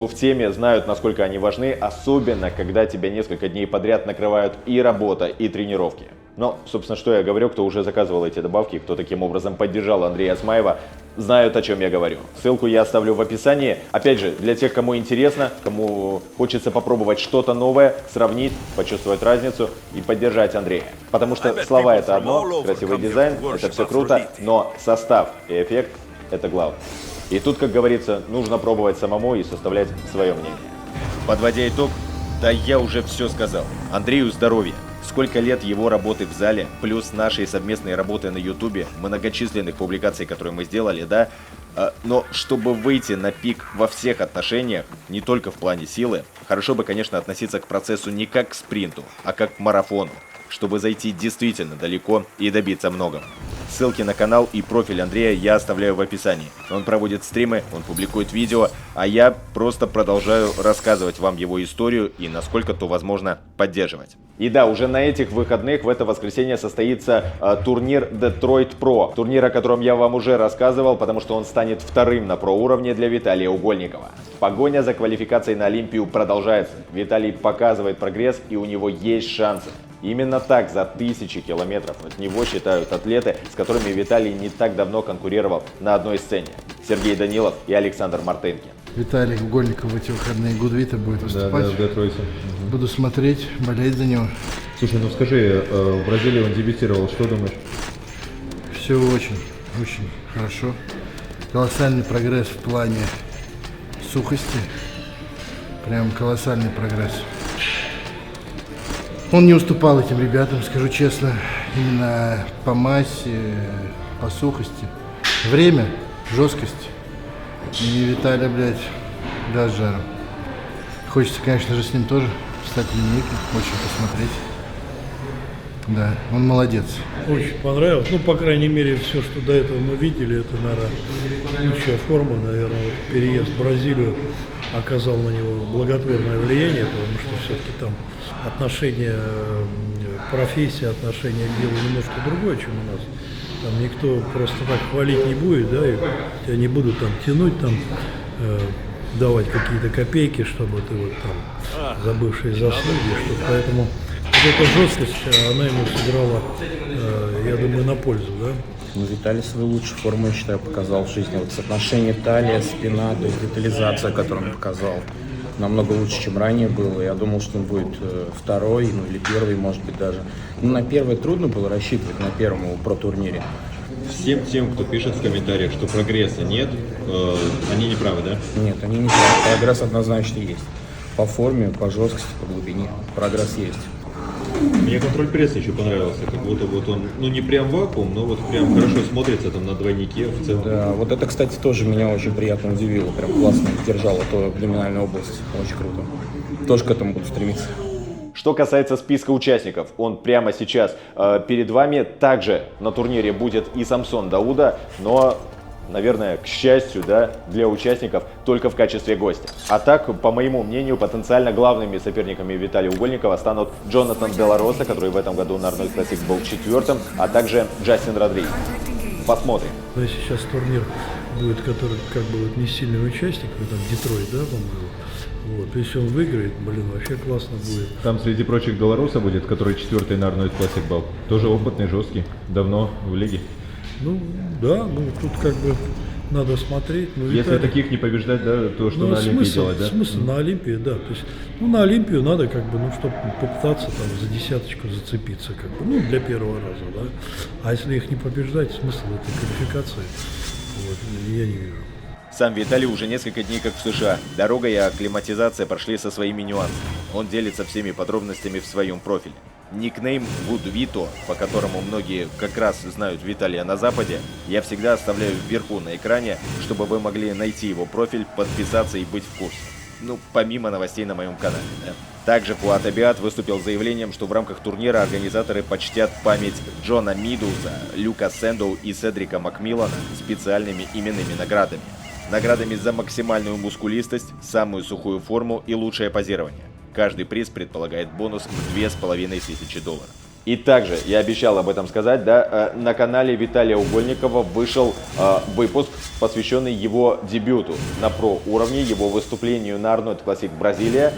В теме, знают, насколько они важны, особенно когда тебя несколько дней подряд накрывают и работа, и тренировки. Но, собственно, что я говорю, кто уже заказывал эти добавки, кто таким образом поддержал Андрея Осмаева, знают, о чем я говорю. Ссылку я оставлю в описании. Опять же, для тех, кому интересно, кому хочется попробовать что-то новое, сравнить, почувствовать разницу и поддержать Андрея. Потому что слова это одно, красивый дизайн, это все круто, но состав и эффект это главное. И тут, как говорится, нужно пробовать самому и составлять свое мнение. Подводя итог, да я уже все сказал. Андрею здоровья. Сколько лет его работы в зале, плюс нашей совместной работы на ютубе, многочисленных публикаций, которые мы сделали, да? Но чтобы выйти на пик во всех отношениях, не только в плане силы, хорошо бы, конечно, относиться к процессу не как к спринту, а как к марафону, чтобы зайти действительно далеко и добиться многого. Ссылки на канал и профиль Андрея я оставляю в описании. Он проводит стримы, он публикует видео, а я просто продолжаю рассказывать вам его историю и насколько то возможно поддерживать. И да, уже на этих выходных в это воскресенье состоится турнир Detroit Pro. Турнир, о котором я вам уже рассказывал, потому что он станет вторым на про-уровне для Виталия Угольникова. Погоня за квалификацией на Олимпию продолжается. Виталий показывает прогресс, и у него есть шансы. Именно так за тысячи километров от него считают атлеты, с которыми Виталий не так давно конкурировал на одной сцене. Сергей Данилов и Александр Мартынкин. Виталий Угольников в эти выходные Гудвита будет выступать. Да, в Детройте. Буду смотреть, болеть за него. Слушай, ну скажи, в Бразилии он дебютировал, что думаешь? Все очень хорошо. Колоссальный прогресс в плане сухости. Прям колоссальный прогресс. Он не уступал этим ребятам, скажу честно, именно по массе, по сухости. Время, жесткость. И Виталия, блядь, да, с жаром. Хочется, конечно же, с ним тоже встать в линейку, очень посмотреть. Да, он молодец. Очень понравилось. Ну, по крайней мере, все, что до этого мы видели, это, наверное, лучшая форма. Наверное, вот переезд в Бразилию оказал на него благотворное влияние, потому что все-таки там отношение профессии, отношение к делу немножко другое, чем у нас. Там никто просто так хвалить не будет, да, и тебя не будут там тянуть, там, давать какие-то копейки, чтобы ты вот там забывшие заслуги, что поэтому вот эта жесткость, она ему сыграла, я думаю, на пользу, да. Ну, Виталий свою лучшую форму, я считаю, показал в жизни. Вот соотношение талия, спина, то есть детализация, которую он показал, намного лучше, чем ранее было. Я думал, что он будет второй, ну или первый, может быть, даже. Ну, на первый трудно было рассчитывать, на первом про-турнире. Всем тем, кто пишет в комментариях, что прогресса нет, они не правы, да? Нет, они не правы. Прогресс однозначно есть. По форме, по жесткости, по глубине. Прогресс есть. Мне контроль пресса еще понравился, как будто вот он, ну не прям вакуум, но вот прям хорошо смотрится там на двойнике в целом. Да, вот это, кстати, тоже меня очень приятно удивило, прям классно держал эту абдоминальную область, очень круто. Тоже к этому буду стремиться. Что касается списка участников, он прямо сейчас перед вами. Также на турнире будет и Самсон Дауда, но, наверное, к счастью, да, для участников только в качестве гостя. А так, по моему мнению, потенциально главными соперниками Виталия Угольникова станут Джонатан Делароса, который в этом году на Арнольд Классик был четвертым, а также Джастин Родригес. Посмотрим. Но если сейчас турнир будет, который как бы вот не сильный участник, ну, там Детройт, да, по-моему, вот, если он выиграет, блин, вообще классно будет. Там среди прочих Белоруса будет, который четвертый на Арнольд Классик был. Тоже опытный, жесткий, давно в лиге. Ну, да, ну, тут как бы надо смотреть. Ну, если таких не побеждать, да, то что на Олимпии делать, да? Смысл на Олимпии, да. То есть, ну, на Олимпию надо как бы, ну, чтобы попытаться там за десяточку зацепиться, как бы, ну, для первого раза, да. А если их не побеждать, смысл этой квалификации, вот, я не вижу. Сам Виталий уже несколько дней как в США. Дорога и акклиматизация прошли со своими нюансами. Он делится всеми подробностями в своем профиле. Никнейм Гудвито, по которому многие как раз знают Виталия на Западе, я всегда оставляю вверху на экране, чтобы вы могли найти его профиль, подписаться и быть в курсе. Ну, помимо новостей на моем канале, да. Также Фуат Абиат выступил с заявлением, что в рамках турнира организаторы почтят память Джона Мидуза, Люка Сэндоу и Седрика Макмиллана специальными именными наградами. Наградами за максимальную мускулистость, самую сухую форму и лучшее позирование. Каждый приз предполагает бонус в $2500. И также, я обещал об этом сказать, да, на канале Виталия Угольникова вышел выпуск, посвященный его дебюту на про-уровне, его выступлению на Arnold Classic Бразилия.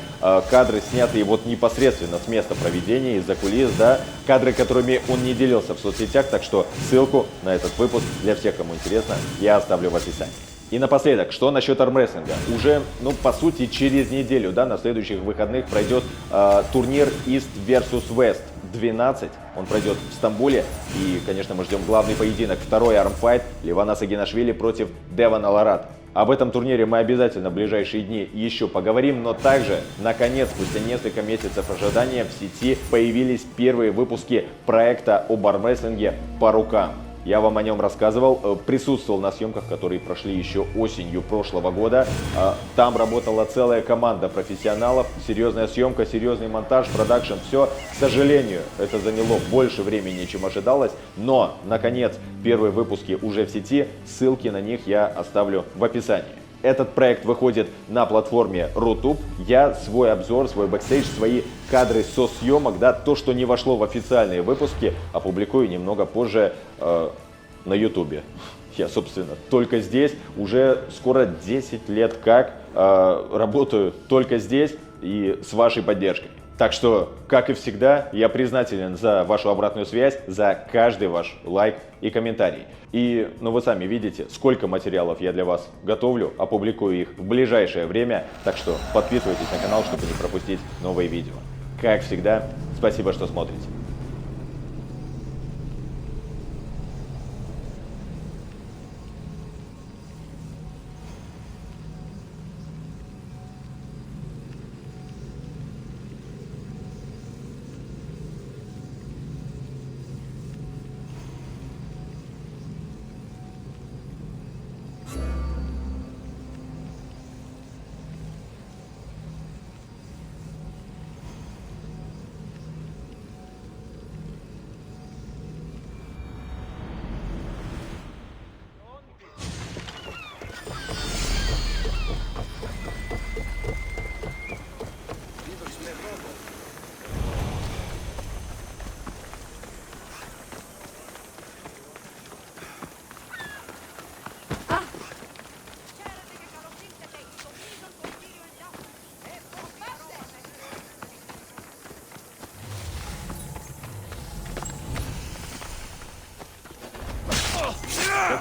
Кадры, снятые вот непосредственно с места проведения, из-за кулис, да, кадры, которыми он не делился в соцсетях, так что ссылку на этот выпуск для всех, кому интересно, я оставлю в описании. И напоследок, что насчет армрестлинга? Уже, по сути, через неделю, да, на следующих выходных пройдет турнир East vs West 12. Он пройдет в Стамбуле. И, конечно, мы ждем главный поединок. Второй армфайт Ливана Сагинашвили против Девана Ларат. Об этом турнире мы обязательно в ближайшие дни еще поговорим, но также, наконец, спустя несколько месяцев ожидания в сети появились первые выпуски проекта об армрестлинге по рукам. Я вам о нем рассказывал, присутствовал на съемках, которые прошли еще осенью прошлого года. Там работала целая команда профессионалов, серьезная съемка, серьезный монтаж, продакшн, все. К сожалению, это заняло больше времени, чем ожидалось, но, наконец, первые выпуски уже в сети, ссылки на них я оставлю в описании. Этот проект выходит на платформе Рутуб. Я свой обзор, свой бэкстейдж, свои кадры со съемок, да, то, что не вошло в официальные выпуски, опубликую немного позже на Ютубе. Я, собственно, только здесь, уже скоро 10 лет как работаю только здесь и с вашей поддержкой. Так что, как и всегда, я признателен за вашу обратную связь, за каждый ваш лайк и комментарий. И, вы сами видите, сколько материалов я для вас готовлю, опубликую их в ближайшее время. Так что подписывайтесь на канал, чтобы не пропустить новые видео. Как всегда, спасибо, что смотрите.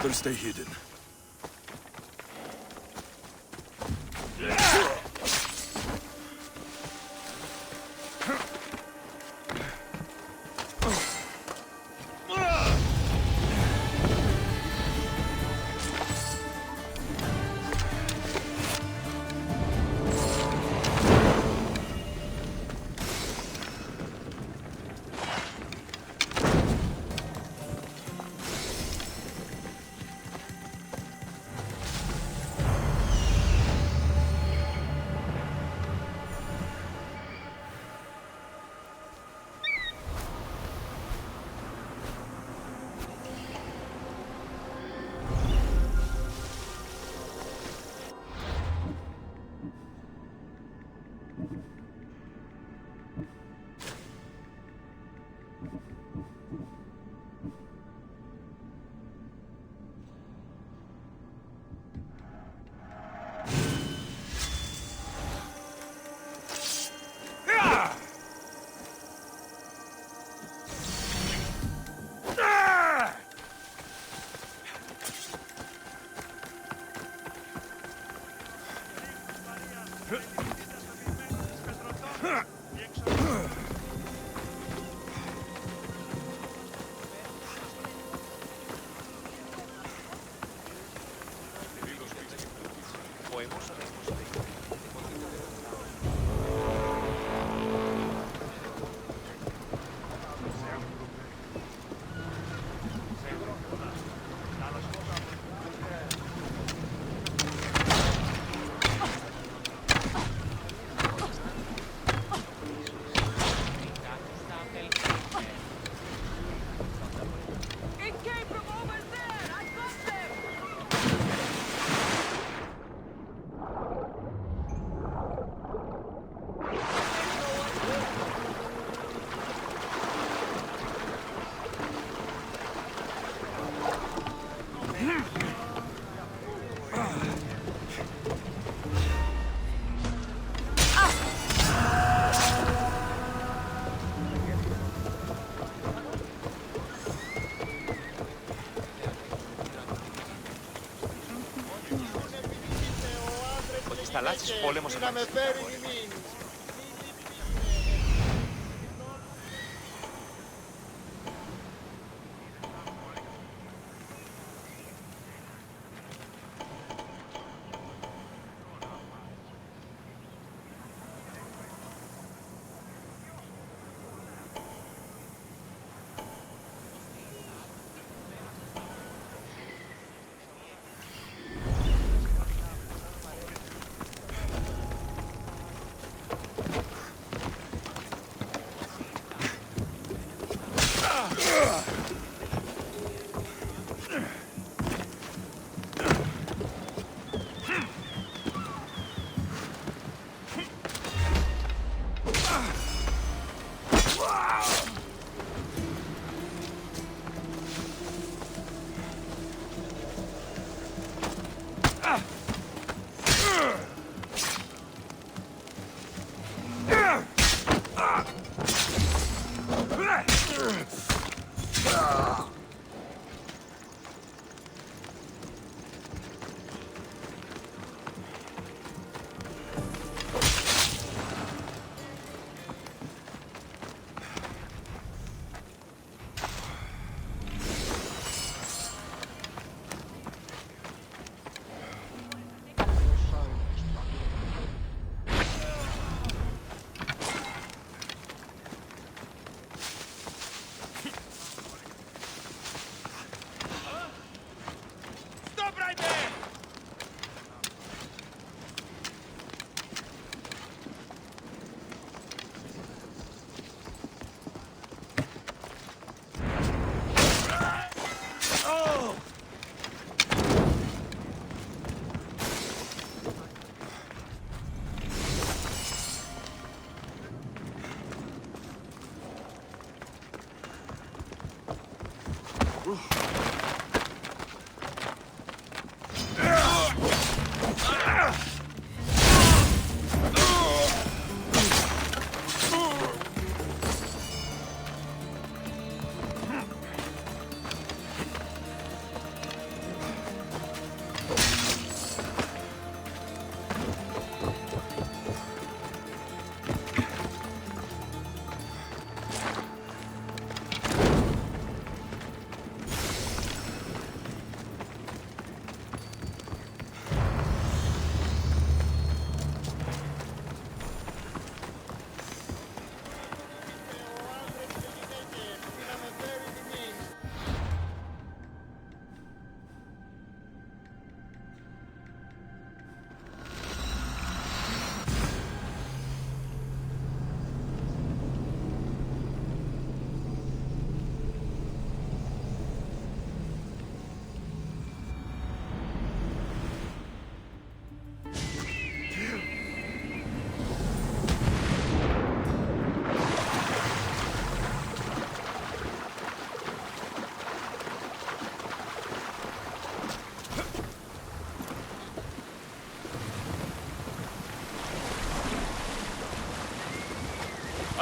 Better stay hidden. θαλάσσιος πόλεμος εμφανιστεί.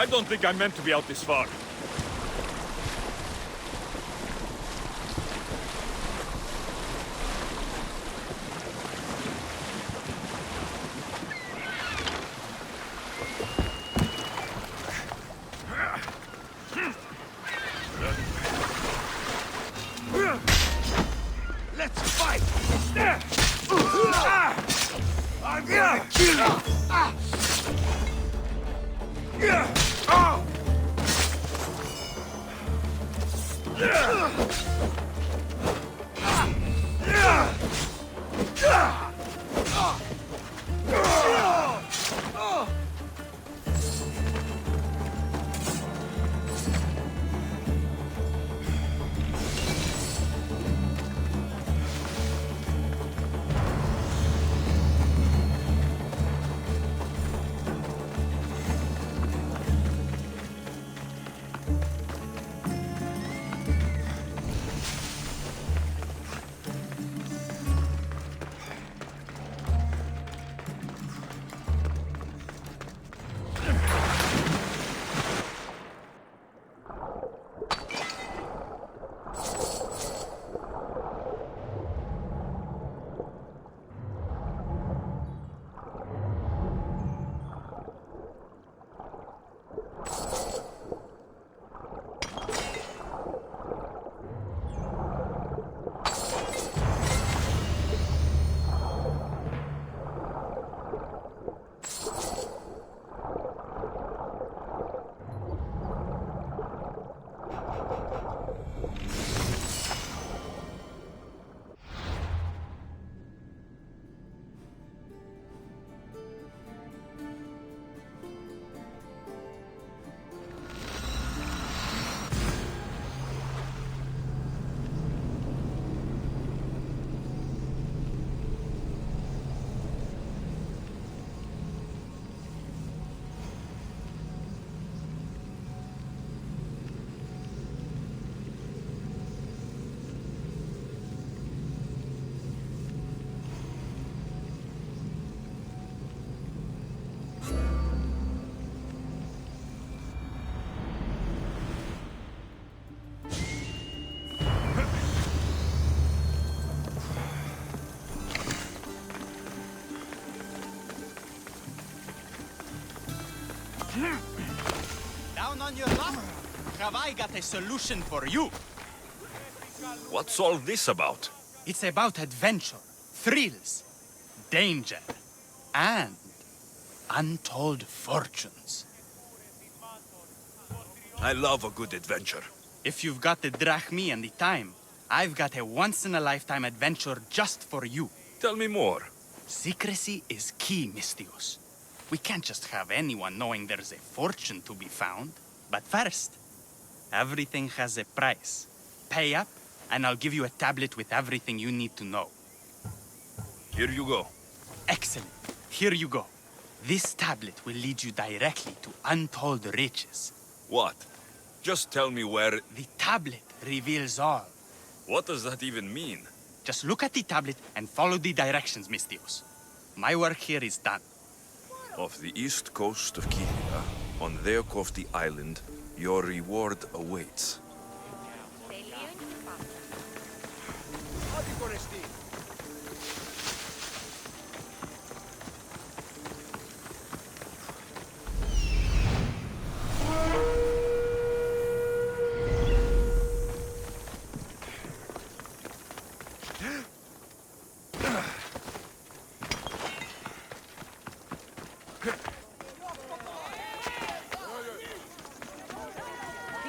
I don't think I'm meant to be out this far. Let's fight! I'm gonna kill you! Down on your luck. Have I got a solution for you? What's all this about? It's about adventure, thrills, danger, and untold fortunes. I love a good adventure. If you've got the drachmi and the time, I've got a once-in-a-lifetime adventure just for you. Tell me more. Secrecy is key, Mystios. We can't just have anyone knowing there's a fortune to be found. But first, everything has a price. Pay up, and I'll give you a tablet with everything you need to know. Here you go. Excellent. Here you go. This tablet will lead you directly to untold riches. What? Just tell me where... The tablet reveals all. What does that even mean? Just look at the tablet and follow the directions, Mystios. My work here is done. Off the east coast of Kilia, on Theokofti Island, your reward awaits.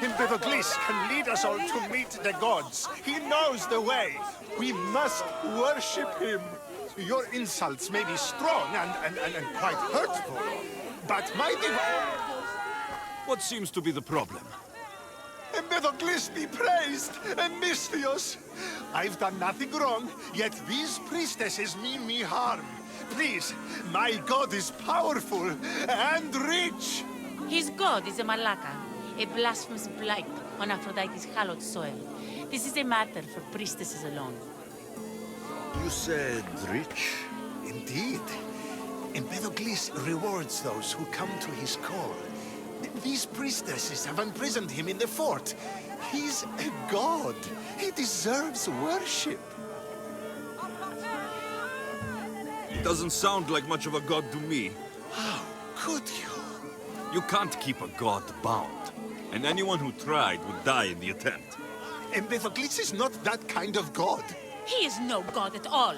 Empedocles can lead us all to meet the gods. He knows the way. We must worship him. Your insults may be strong and quite hurtful, but my What seems to be the problem? Empedocles be praised, and Mystios. I've done nothing wrong, yet these priestesses mean me harm. Please, my god is powerful and rich. His god is a Malaka, a blasphemous blight on Aphrodite's hallowed soil. This is a matter for priestesses alone. You said rich? Indeed. Empedocles rewards those who come to his call. These priestesses have imprisoned him in the fort. He's a god. He deserves worship. It doesn't sound like much of a god to me. How could you? You can't keep a god bound. And anyone who tried would die in the attempt. Empedocles is not that kind of god. He is no god at all.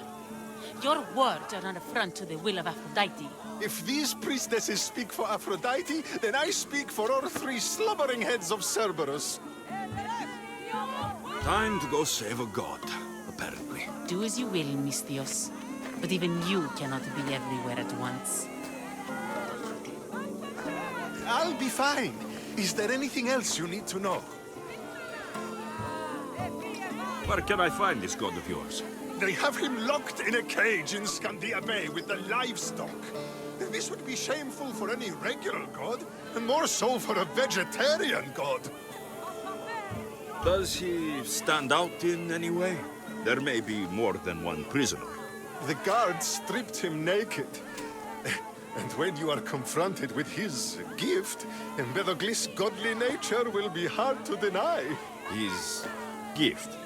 Your words are an affront to the will of Aphrodite. If these priestesses speak for Aphrodite, then I speak for all three slumbering heads of Cerberus. Time to go save a god, apparently. Do as you will, Mystios. But even you cannot be everywhere at once. I'll be fine. Is there anything else you need to know? Where can I find this god of yours? They have him locked in a cage in Scandia Bay with the livestock. This would be shameful for any regular god, and more so for a vegetarian god. Does he stand out in any way? There may be more than one prisoner. The guards stripped him naked. And when you are confronted with his gift, Empedocles' godly nature will be hard to deny. His gift?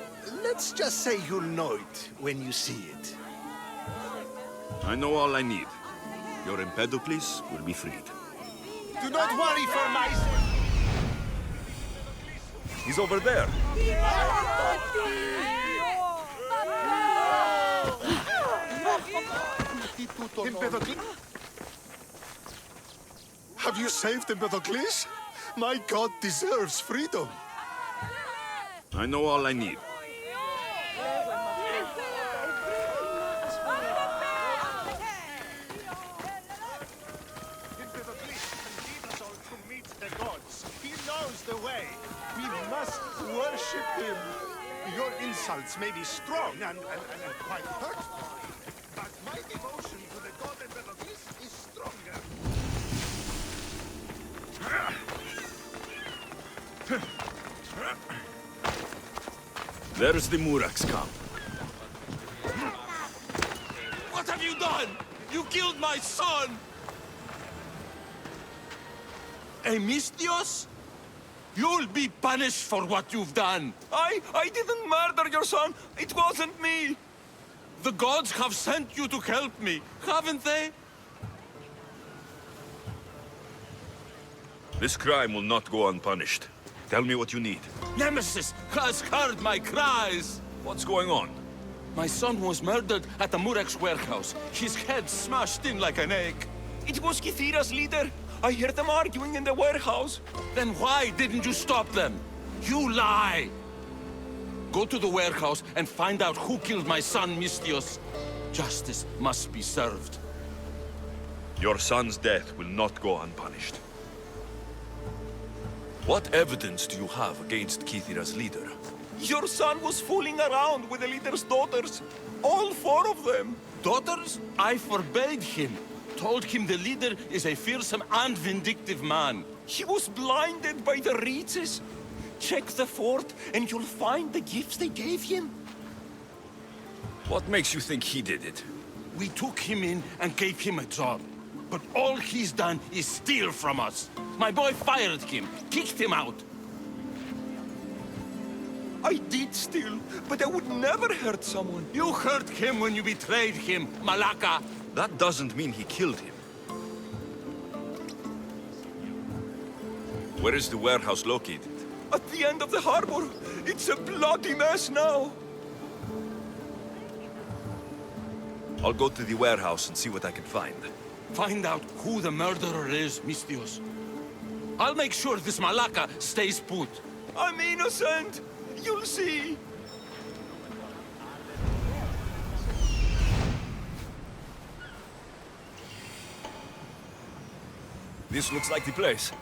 Let's just say you'll know it when you see it. I know all I need. Your Empedocles will be freed. Do not worry for my sake. He's over there. Empedocles? Have you saved Empedocles? My god deserves freedom. I know all I need. He knows the way. We must worship him. Your insults may be strong and quite hurtful, but my devotion to the god Empedocles is stronger. There's the Murax camp. What have you done? You killed my son! Mystios? You'll be punished for what you've done. I didn't murder your son. It wasn't me. The gods have sent you to help me, haven't they? This crime will not go unpunished. Tell me what you need. Nemesis has heard my cries. What's going on? My son was murdered at the Murex warehouse. His head smashed in like an egg. It was Kithira's leader. I heard them arguing in the warehouse. Then why didn't you stop them? You lie! Go to the warehouse and find out who killed my son, Mistios. Justice must be served. Your son's death will not go unpunished. What evidence do you have against Kithira's leader? Your son was fooling around with the leader's daughters. All 4 of them. Daughters? I forbade him. Told him the leader is a fearsome and vindictive man. He was blinded by the reaches. Check the fort and you'll find the gifts they gave him. What makes you think he did it? We took him in and gave him a job. But all he's done is steal from us. My boy fired him, kicked him out. I did steal, but I would never hurt someone. You hurt him when you betrayed him, Malaka. That doesn't mean he killed him. Where is the warehouse located? At the end of the harbor. It's a bloody mess now. I'll go to the warehouse and see what I can find. Find out who the murderer is, Mistios. I'll make sure this Malaka stays put. I'm innocent. You'll see. This looks like the place.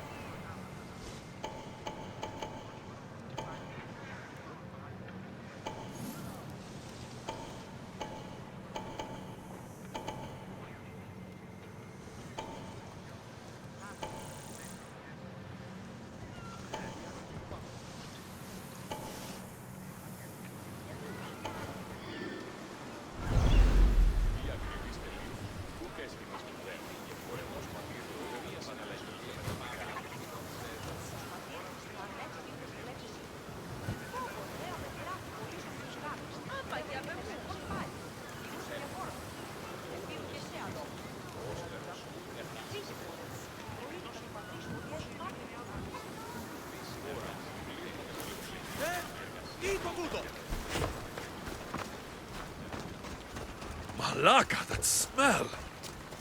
Malaka, that smell!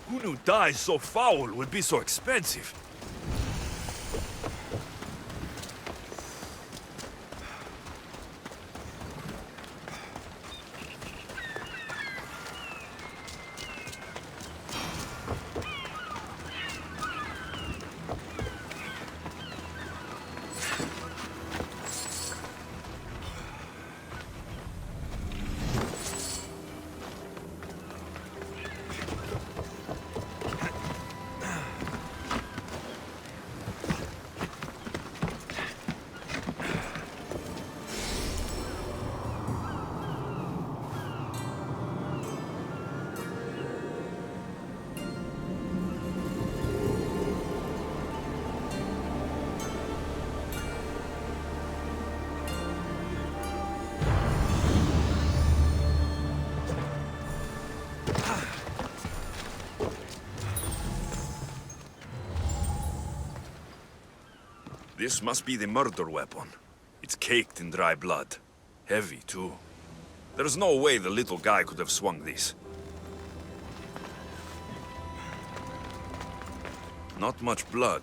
Who knew dyes so foul would be so expensive? This must be the murder weapon. It's caked in dry blood. Heavy, too. There's no way the little guy could have swung this. Not much blood,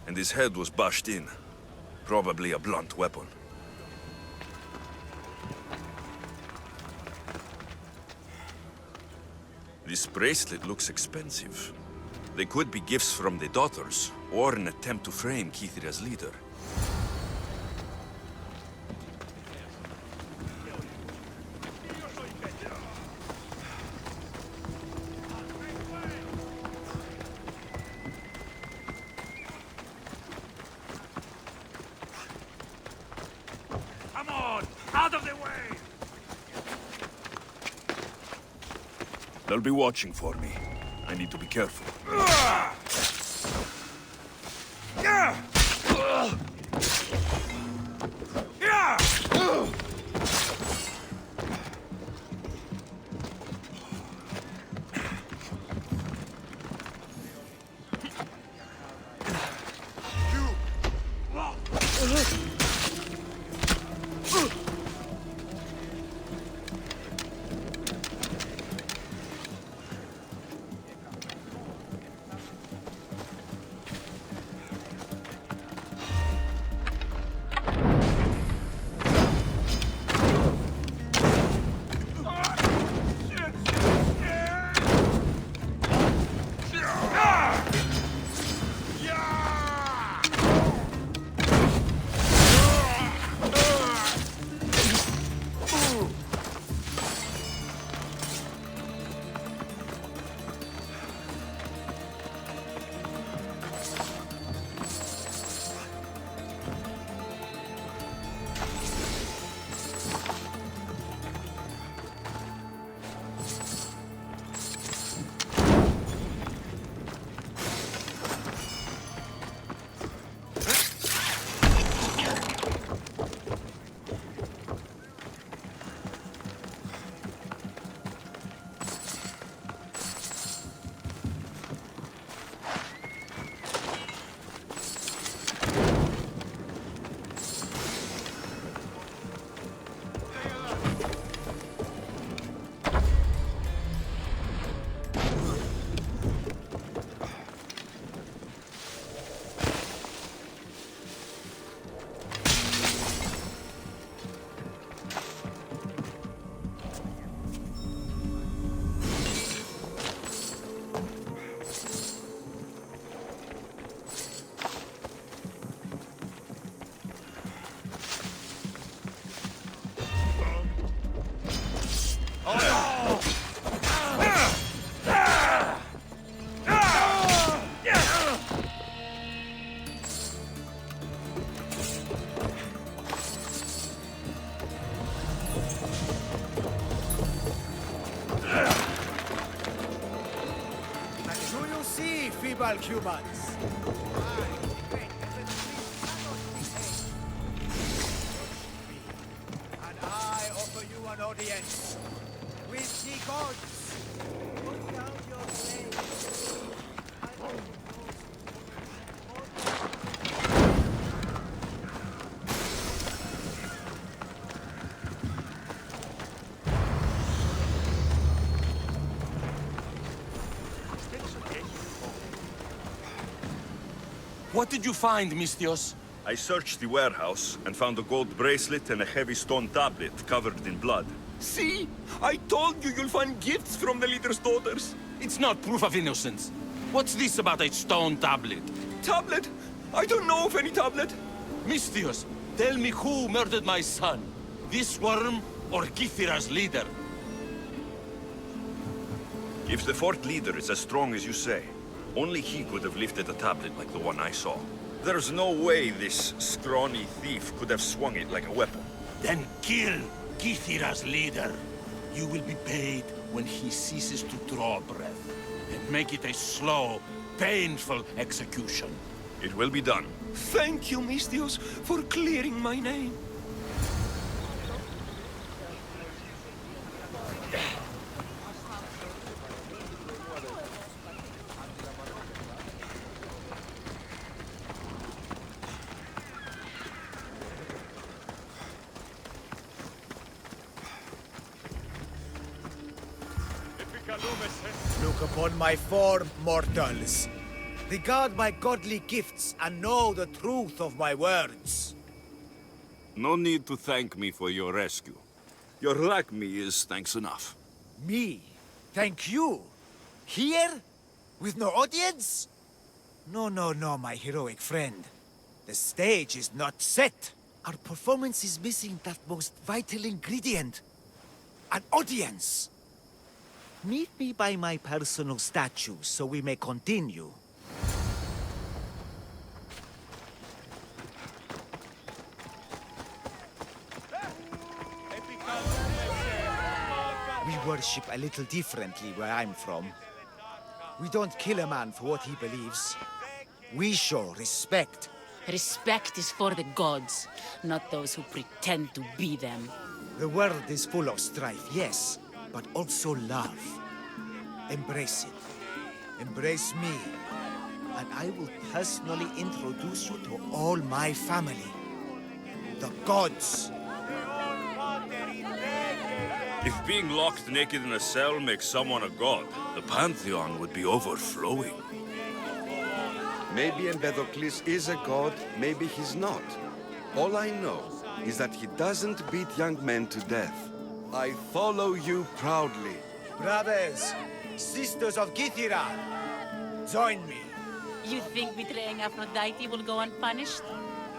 and his head was bashed in. Probably a blunt weapon. This bracelet looks expensive. They could be gifts from the daughters, or an attempt to frame Kithira's leader. Come on! Out of the way! They'll be watching for me. I need to be careful. You feeble humans. And I offer you an audience with the gods. Put down your blades. What did you find, Mistios? I searched the warehouse and found a gold bracelet and a heavy stone tablet covered in blood. See? I told you you'll find gifts from the leader's daughters. It's not proof of innocence. What's this about a stone tablet? Tablet? I don't know of any tablet. Mistios, tell me who murdered my son. This worm or Githira's leader? If the fort leader is as strong as you say, only he could have lifted a tablet like the one I saw. There's no way this scrawny thief could have swung it like a weapon. Then kill Githira's leader. You will be paid when he ceases to draw breath. And make it a slow, painful execution. It will be done. Thank you, Mistios, for clearing my name. Look upon my form, mortals. Regard my godly gifts and know the truth of my words. No need to thank me for your rescue. Your lack me is thanks enough. Me? Thank you? Here? With no audience? No, my heroic friend. The stage is not set. Our performance is missing that most vital ingredient. An audience. Meet me by my personal statue so we may continue. We worship a little differently where I'm from. We don't kill a man for what he believes. We show respect. Respect is for the gods, not those who pretend to be them. The world is full of strife, yes, but also love. Embrace it. Embrace me. And I will personally introduce you to all my family. The gods. If being locked naked in a cell makes someone a god, the pantheon would be overflowing. Maybe Empedocles is a god, maybe he's not. All I know is that he doesn't beat young men to death. I follow you proudly. Brothers, sisters of Gythira, join me. You think betraying Aphrodite will go unpunished?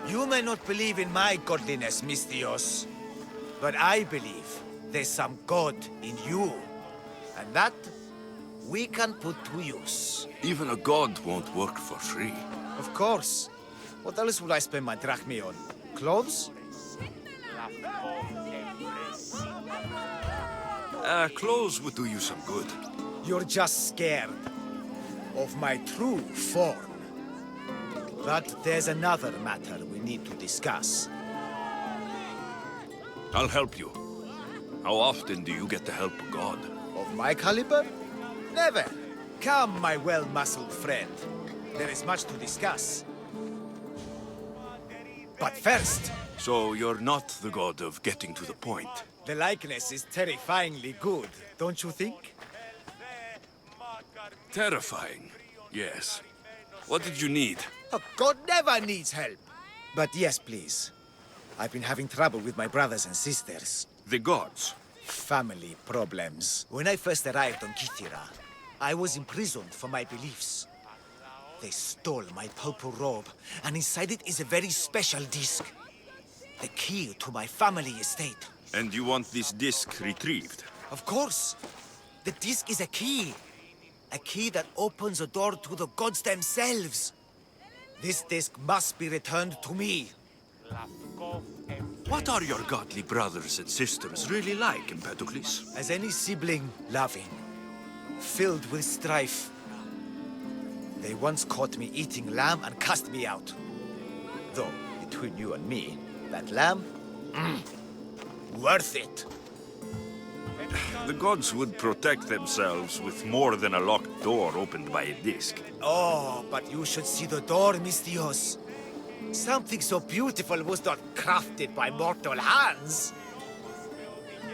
You may not believe in my godliness, Misthios, but I believe there's some god in you. And that we can put to use. Even a god won't work for free. Of course. What else would I spend my drachmae on? Clothes? Clothes would do you some good. You're just scared of my true form. But there's another matter we need to discuss. I'll help you. How often do you get to help a god? Of my caliber? Never. Come, my well-muscled friend. There is much to discuss. But first... So you're not the god of getting to the point. The likeness is terrifyingly good, don't you think? Terrifying, yes. What did you need? A god never needs help. But yes, please. I've been having trouble with my brothers and sisters. The gods? Family problems. When I first arrived on Kythera, I was imprisoned for my beliefs. They stole my purple robe, and inside it is a very special disc. The key to my family estate. And you want this disc retrieved? Of course. The disc is a key. A key that opens a door to the gods themselves. This disc must be returned to me. What are your godly brothers and sisters really like, Empedocles? As any sibling, loving, filled with strife. They once caught me eating lamb and cast me out. Though, between you and me, that lamb, worth it. The gods would protect themselves with more than a locked door opened by a disc. Oh, but you should see the door, Misthios. Something so beautiful was not crafted by mortal hands.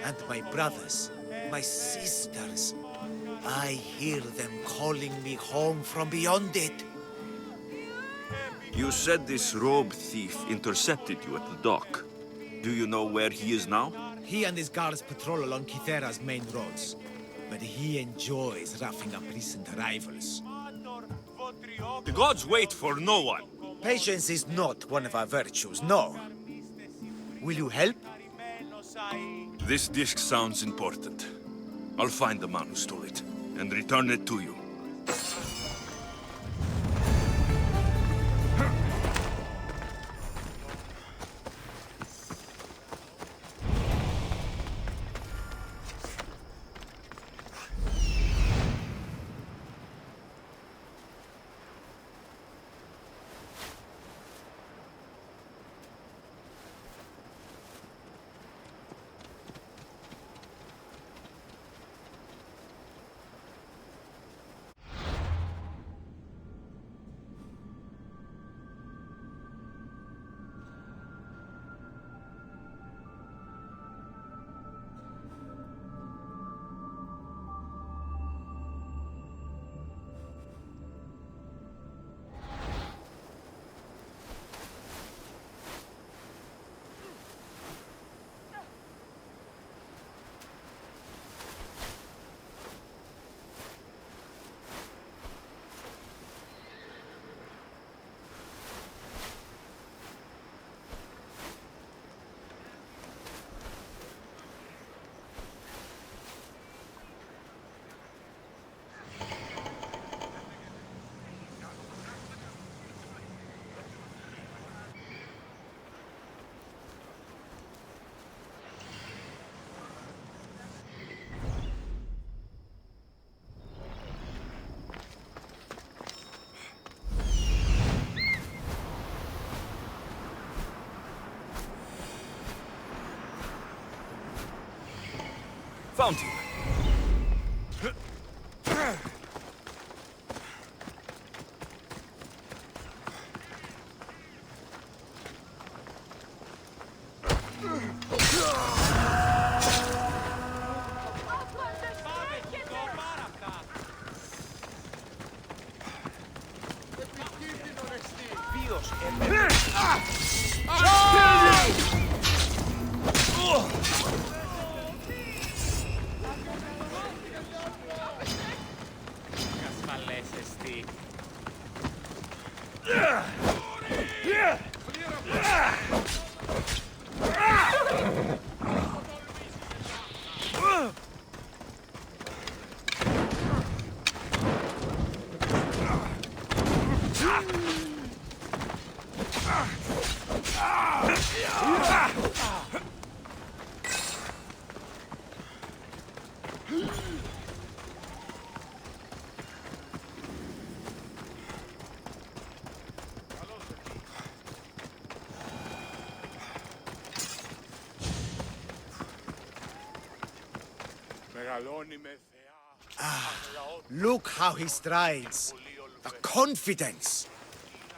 And my brothers, my sisters, I hear them calling me home from beyond it. You said this robe thief intercepted you at the dock. Do you know where he is now? He and his guards patrol along Kythera's main roads, but he enjoys roughing up recent arrivals. The gods wait for no one. Patience is not one of our virtues, no. Will you help? This disc sounds important. I'll find the man who stole it and return it to you. Found him. Look how he strides. The confidence.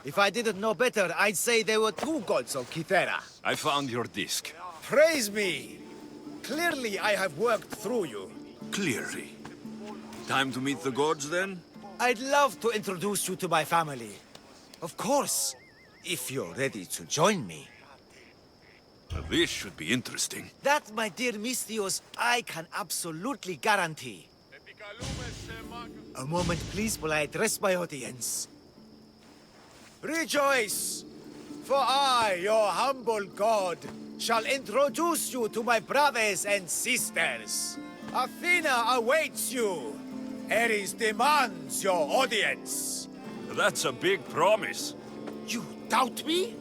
If I didn't know better, I'd say there were two gods of Kythera. I found your disc. Praise me! Clearly I have worked through you. Clearly. Time to meet the gods, then? I'd love to introduce you to my family. Of course, if you're ready to join me. This should be interesting. That, my dear Mistios, I can absolutely guarantee. A moment, please, while I address my audience. Rejoice! For I, your humble god, shall introduce you to my brothers and sisters. Athena awaits you. Ares demands your audience. That's a big promise. You doubt me?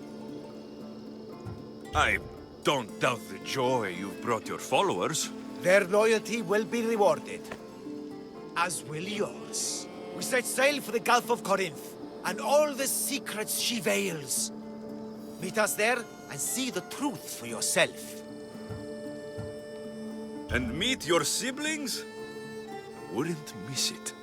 I don't doubt the joy you've brought your followers. Their loyalty will be rewarded. As will yours. We set sail for the Gulf of Corinth, and all the secrets she veils. Meet us there and see the truth for yourself. And meet your siblings? Wouldn't miss it.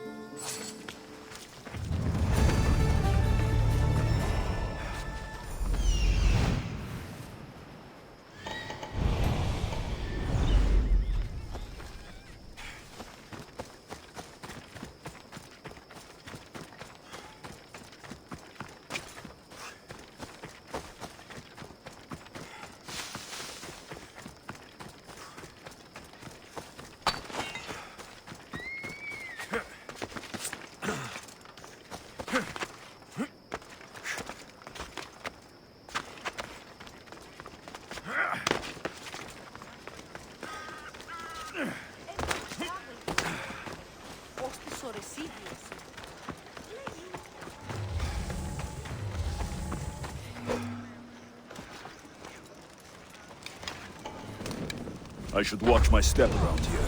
I should watch my step around here.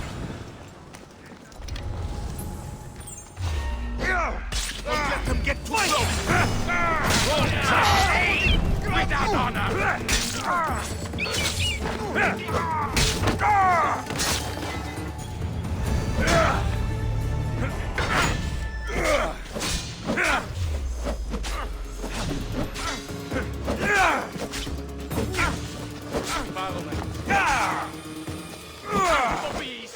Don't let them get too close! Without honor! Follow me. Puppies!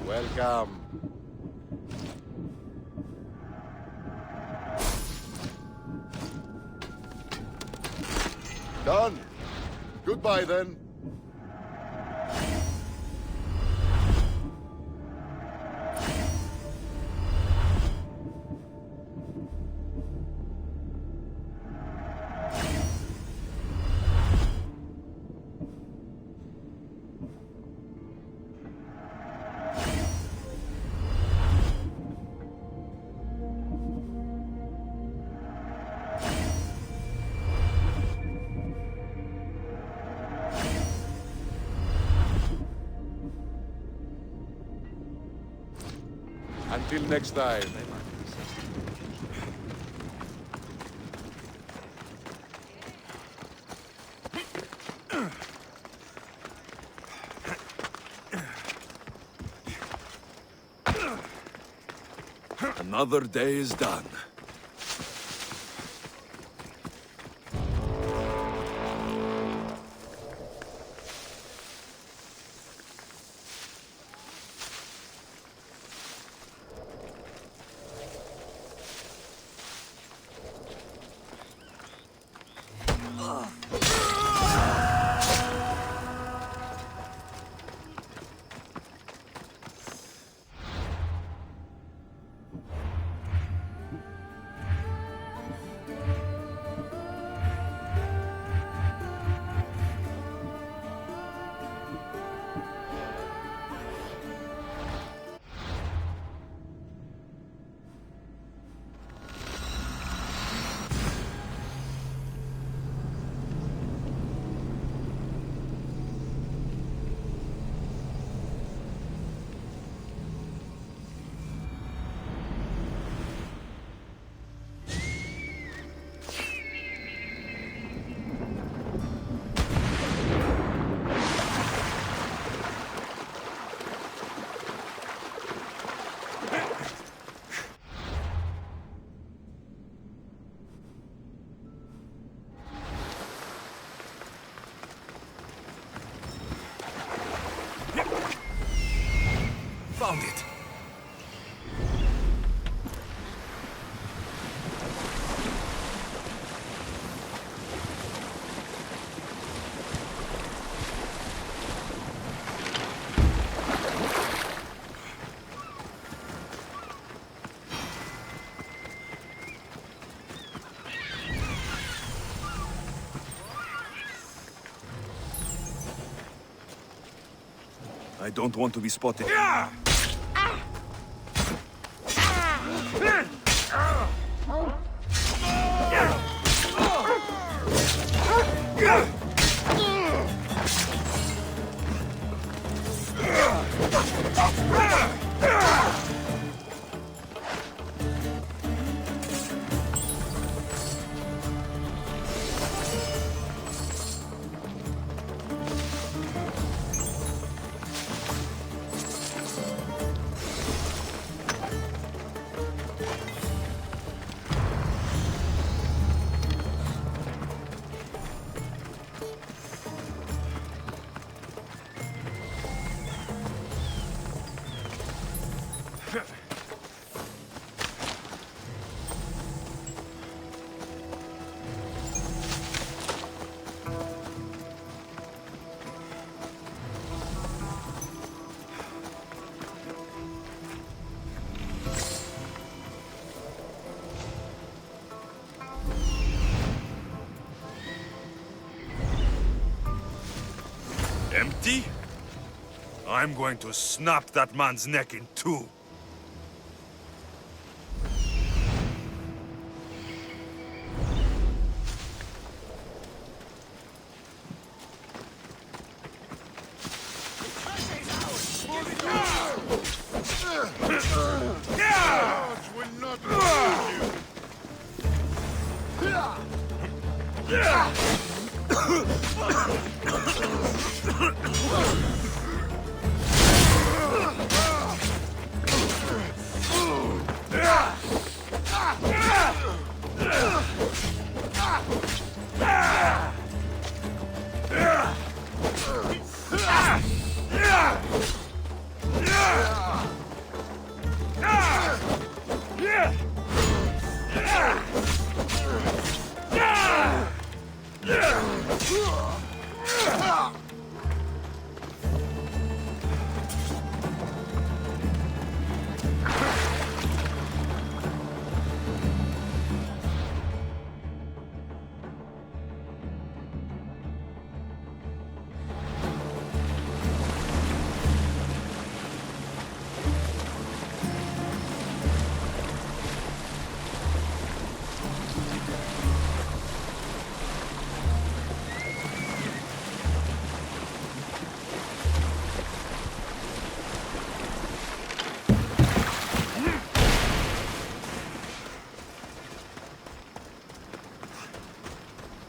Welcome. Done. Goodbye then. Until next time. Another day is done. Found it. I don't want to be spotted. I'm going to snap that man's neck in two.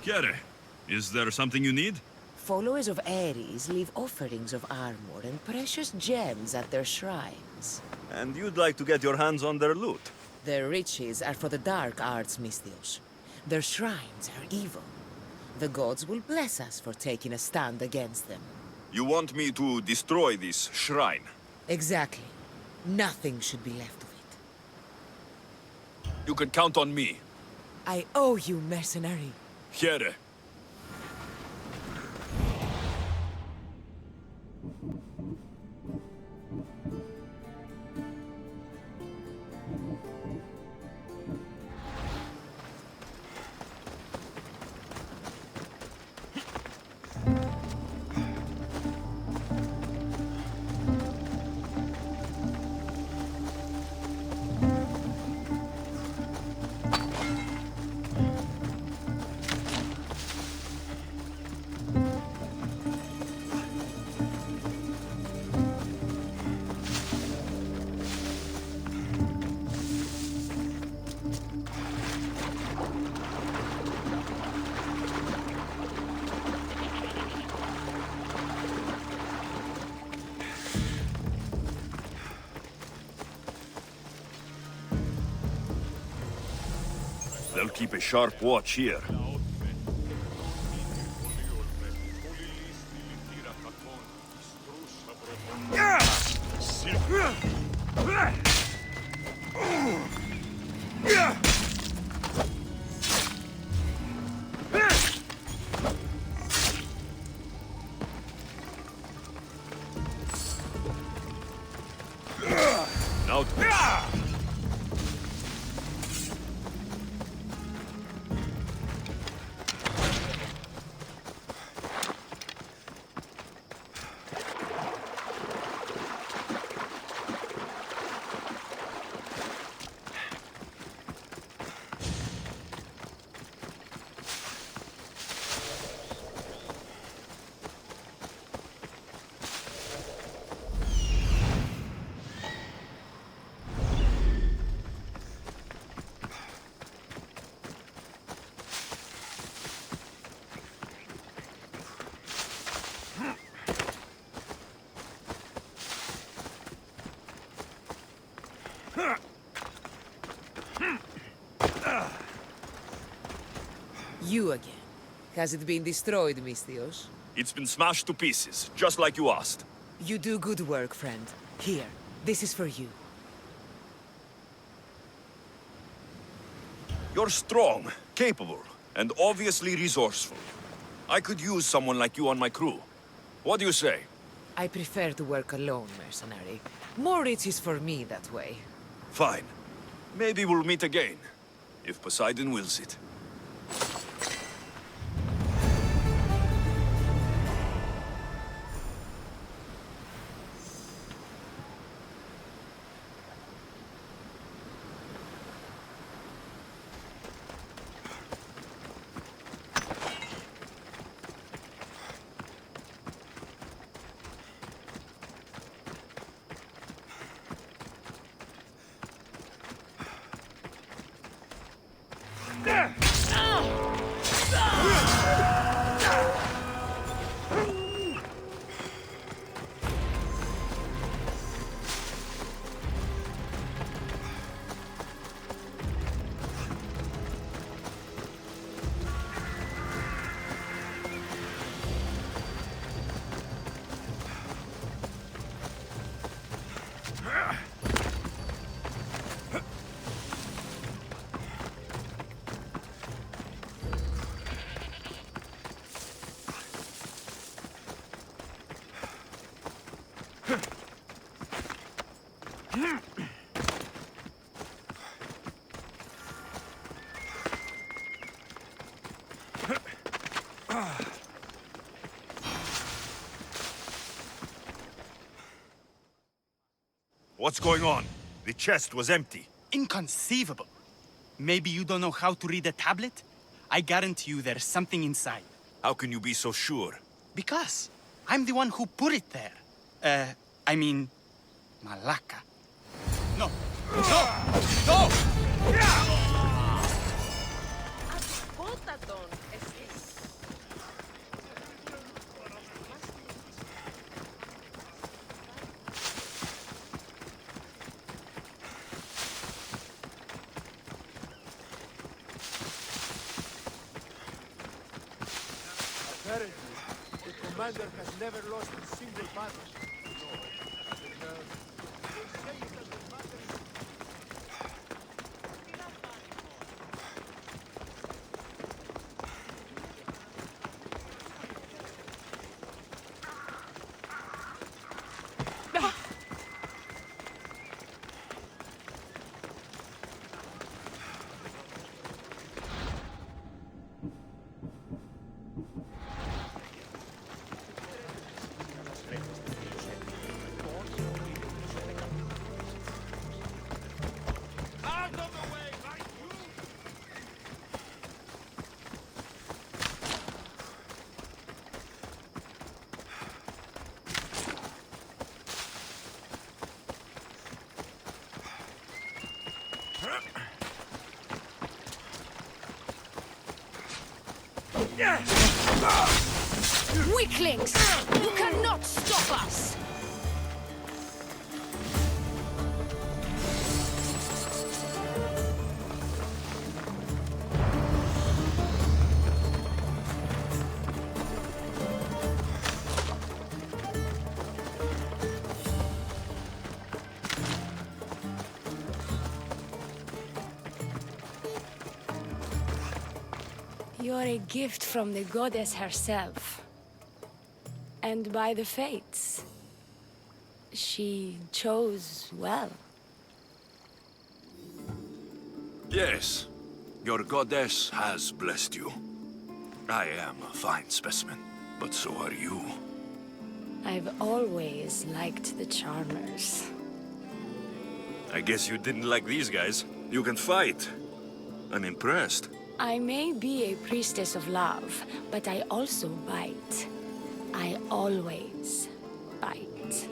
Kere, is there something you need? Followers of Ares leave offerings of armor and precious gems at their shrines. And you'd like to get your hands on their loot? Their riches are for the dark arts, Misthios. Their shrines are evil. The gods will bless us for taking a stand against them. You want me to destroy this shrine? Exactly. Nothing should be left of it. You can count on me. I owe you, mercenary. Here. They'll keep a sharp watch here. Now, You again. Has it been destroyed, Misthios? it's been smashed to pieces, just like you asked. You do good work, friend. Here, this is for you. You're strong, capable, and obviously resourceful. I could use someone like you on my crew. What do you say? I prefer to work alone, mercenary. More riches for me that way. Fine. Maybe we'll meet again, if Poseidon wills it. What's going on? The chest was empty. Inconceivable. Maybe you don't know how to read a tablet? I guarantee you there's something inside. How can you be so sure? Because I'm the one who put it there. I mean, Malaka. No. No! No! Apparently, the commander has never lost a single battle. Weaklings! You cannot stop us! You're a gift from the goddess herself. And by the fates, she chose well. Yes, your goddess has blessed you. I am a fine specimen, but so are you. I've always liked the Charmers. I guess you didn't like these guys. You can fight. I'm impressed. I may be a priestess of love, but I also bite. I always bite.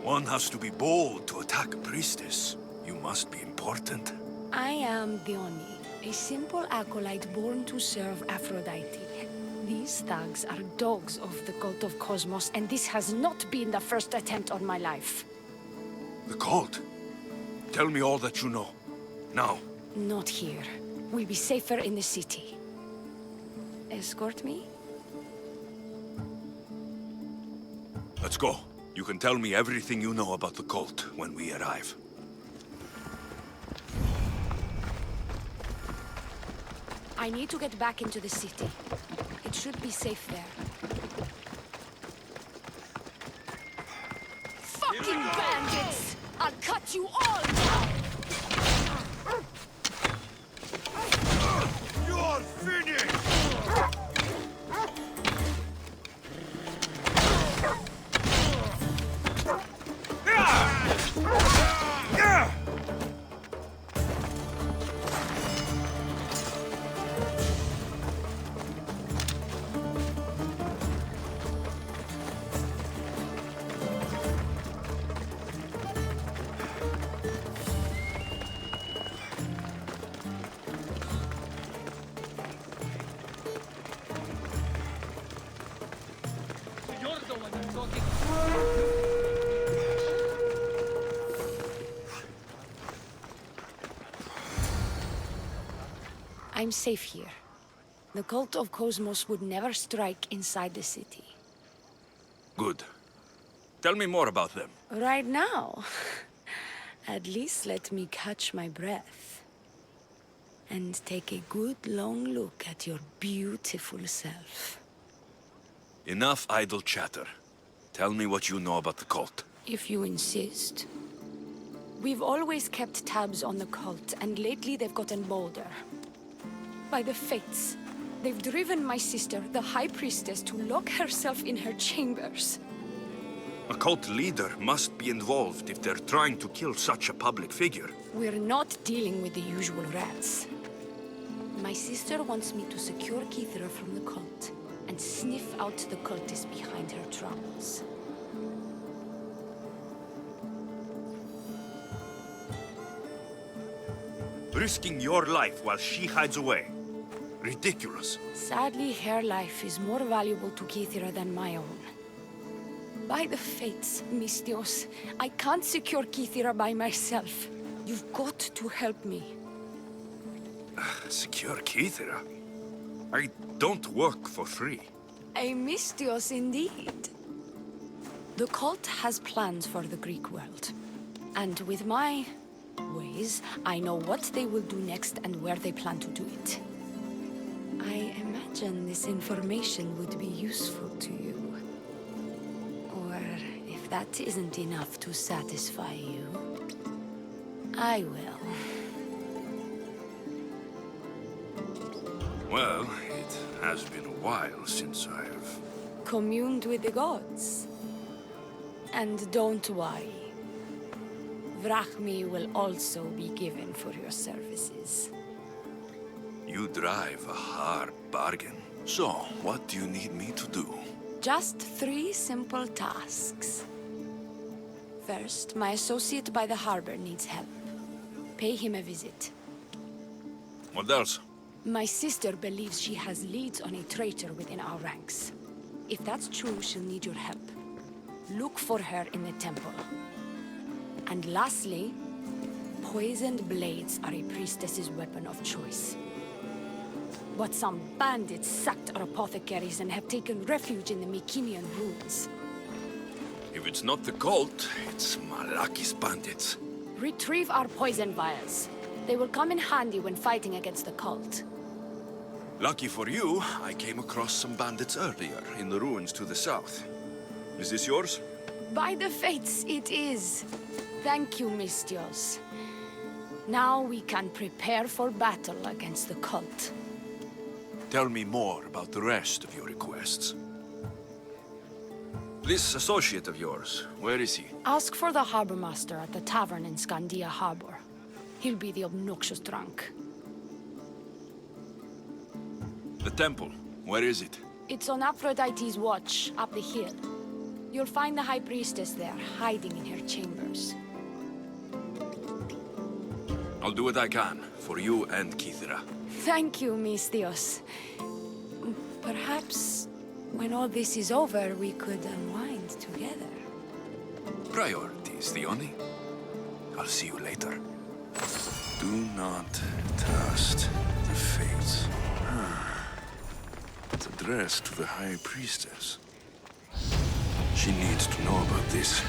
One has to be bold to attack a priestess. You must be important. I am Dione, a simple acolyte born to serve Aphrodite. These thugs are dogs of the cult of Cosmos, and this has not been the first attempt on my life. The cult? Tell me all that you know. Now. Not here. We'll be safer in the city. Escort me? Let's go. You can tell me everything you know about the cult when we arrive. I need to get back into the city. It should be safe there. Fucking bandits! I'll cut you all down! You're finished! I'm safe here. The cult of Cosmos would never strike inside the city. Good. Tell me more about them. Right now? At least let me catch my breath. And take a good long look at your beautiful self. Enough idle chatter. Tell me what you know about the cult. If you insist. We've always kept tabs on the cult, and lately they've gotten bolder. By the fates, they've driven my sister, the High Priestess, to lock herself in her chambers. A cult leader must be involved if they're trying to kill such a public figure. We're not dealing with the usual rats. My sister wants me to secure Kithra from the cult and sniff out the cultists behind her troubles. Risking your life while she hides away. Ridiculous. Sadly, her life is more valuable to Kithra than my own. By the fates, Mistios, I can't secure Kithra by myself. You've got to help me. Secure Kithra? I don't work for free. A Mistios indeed. The cult has plans for the Greek world. And with my ways, I know what they will do next and where they plan to do it. I imagine this information would be useful to you. Or if that isn't enough to satisfy you, I will. Well, it has been a while since I've... communed with the gods. And don't worry. Vrachmi will also be given for your services. You drive a hard bargain. So, what do you need me to do? Just 3 simple tasks. First, my associate by the harbor needs help. Pay him a visit. What else? My sister believes she has leads on a traitor within our ranks. If that's true, she'll need your help. Look for her in the temple. And lastly, poisoned blades are a priestess's weapon of choice. But some bandits sacked our apothecaries and have taken refuge in the Mycenaean ruins. If it's not the cult, it's Malaki's bandits. Retrieve our poison vials. They will come in handy when fighting against the cult. Lucky for you, I came across some bandits earlier in the ruins to the south. Is this yours? By the fates, it is. Thank you, Mistios. Now we can prepare for battle against the cult. Tell me more about the rest of your requests. This associate of yours, where is he? Ask for the harbor master at the tavern in Scandia Harbor. He'll be the obnoxious drunk. The temple, where is it? It's on Aphrodite's watch, up the hill. You'll find the High Priestess there, hiding in her chambers. I'll do what I can, for you and Kithra. Thank you, Mistios. Perhaps, when all this is over, we could unwind together. Priorities, Theoni. I'll see you later. Do not trust the fates. It's addressed to the High Priestess. She needs to know about this.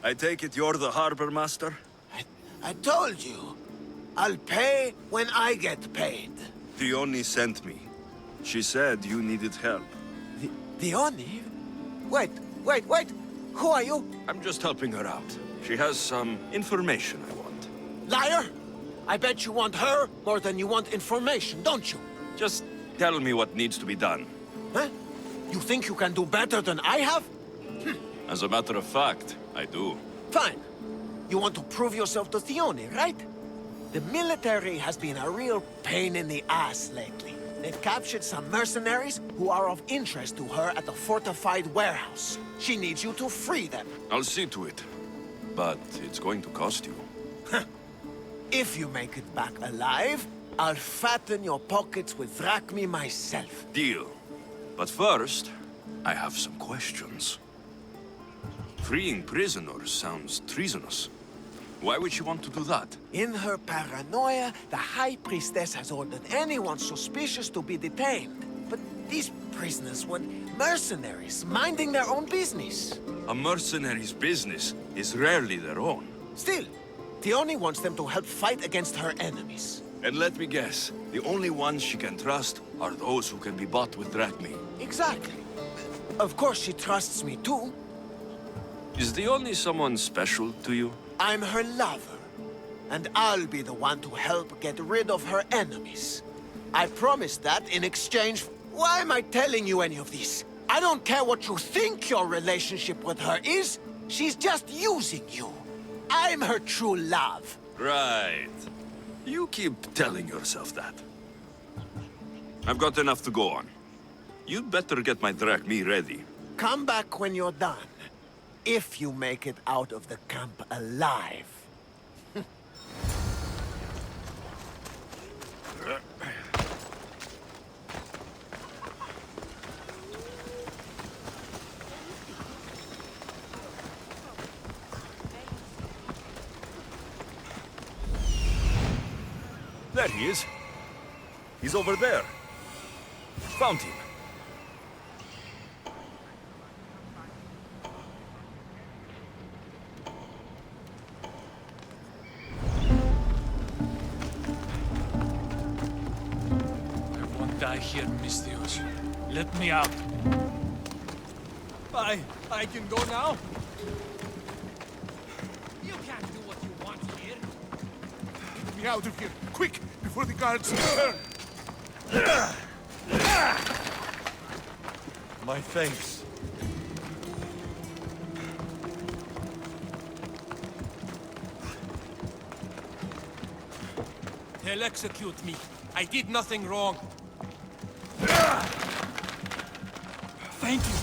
I take it you're the harbor master? I told you. I'll pay when I get paid. Dione sent me. She said you needed help. Dione? Wait. Who are you? I'm just helping her out. She has some information I want. Liar! I bet you want her more than you want information, don't you? Just tell me what needs to be done. Huh? You think you can do better than I have? As a matter of fact, I do. Fine. You want to prove yourself to Dione, right? The military has been a real pain in the ass lately. They've captured some mercenaries who are of interest to her at the fortified warehouse. She needs you to free them. I'll see to it. But it's going to cost you. If you make it back alive, I'll fatten your pockets with drachmi myself. Deal. But first, I have some questions. Freeing prisoners sounds treasonous. Why would she want to do that? In her paranoia, the High Priestess has ordered anyone suspicious to be detained. But these prisoners were mercenaries, minding their own business. A mercenary's business is rarely their own. Still, Dione wants them to help fight against her enemies. And let me guess, the only ones she can trust are those who can be bought with drachmi. Exactly. Of course she trusts me too. Is Dione someone special to you? I'm her lover, and I'll be the one to help get rid of her enemies. I promise that in exchange for... Why am I telling you any of this? I don't care what you think your relationship with her is. She's just using you. I'm her true love. Right. You keep telling yourself that. I've got enough to go on. You'd better get my drachmi ready. Come back when you're done. If you make it out of the camp alive. There he is. He's over there. Found him. I won't die here, Misthios. Let me out. I can go now? You can't do what you want here. Get me out of here, quick, before the guards return. My thanks. They'll execute me. I did nothing wrong. Thank you.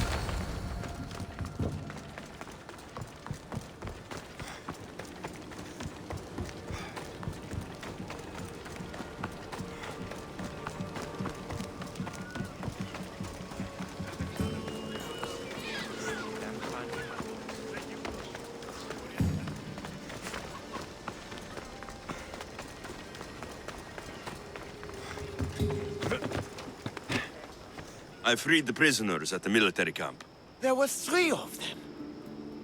I freed the prisoners at the military camp. There were 3 of them.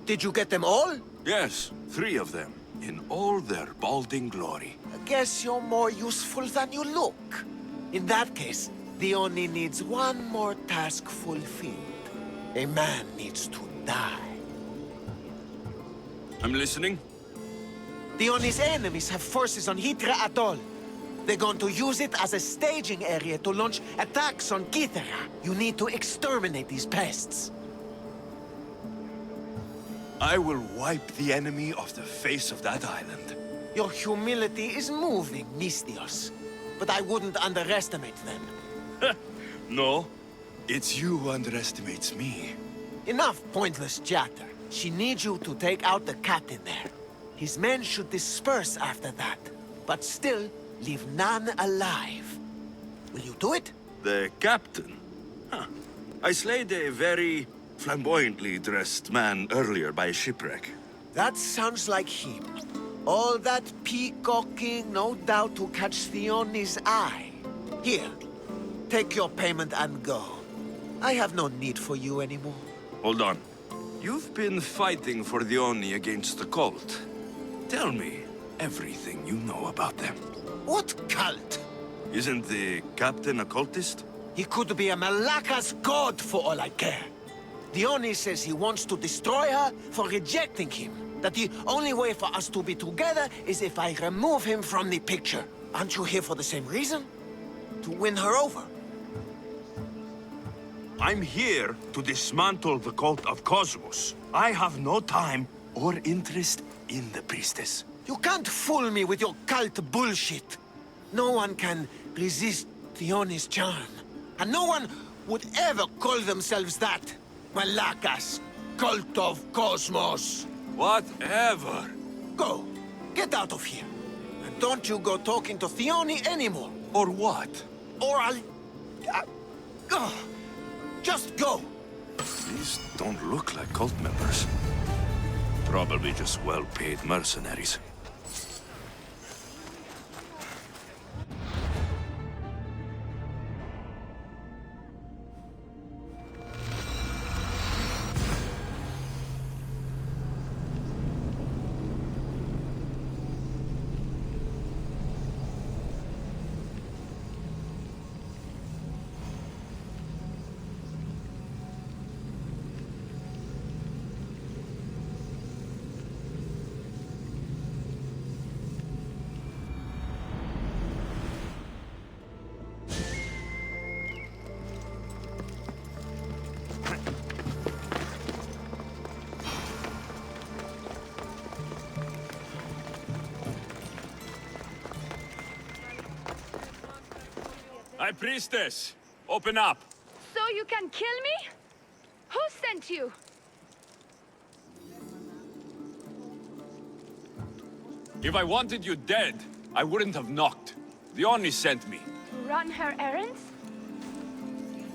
Did you get them all? Yes, 3 of them, in all their balding glory. I guess you're more useful than you look. In that case, Dione needs one more task fulfilled. A man needs to die. I'm listening. Dione's enemies have forces on Hydra Atoll. They're going to use it as a staging area to launch attacks on Kythera. You need to exterminate these pests. I will wipe the enemy off the face of that island. Your humility is moving, Misthios. But I wouldn't underestimate them. No, it's you who underestimates me. Enough pointless chatter. She needs you to take out the captain there. His men should disperse after that. But still, leave none alive. Will you do it? The captain? Huh. I slayed a very flamboyantly dressed man earlier by a shipwreck. That sounds like him. All that peacocking, no doubt to catch Dione's eye. Here, take your payment and go. I have no need for you anymore. Hold on. You've been fighting for the Oni against the cult. Tell me everything you know about them. What cult? Isn't the captain a cultist? He could be a Malaka's god for all I care. The Oni says he wants to destroy her for rejecting him. That the only way for us to be together is if I remove him from the picture. Aren't you here for the same reason? To win her over? I'm here to dismantle the cult of Cosmos. I have no time or interest in the priestess. You can't fool me with your cult bullshit. No one can resist the Oni's charm. And no one would ever call themselves that. Malaka's cult of Cosmos. Whatever. Go. Get out of here. And don't you go talking to Theoni anymore. Or what? Or I'll... just go. These don't look like cult members. Probably just well-paid mercenaries. Hi, priestess! Open up! So you can kill me? Who sent you? If I wanted you dead, I wouldn't have knocked. The Oni sent me. To run her errands?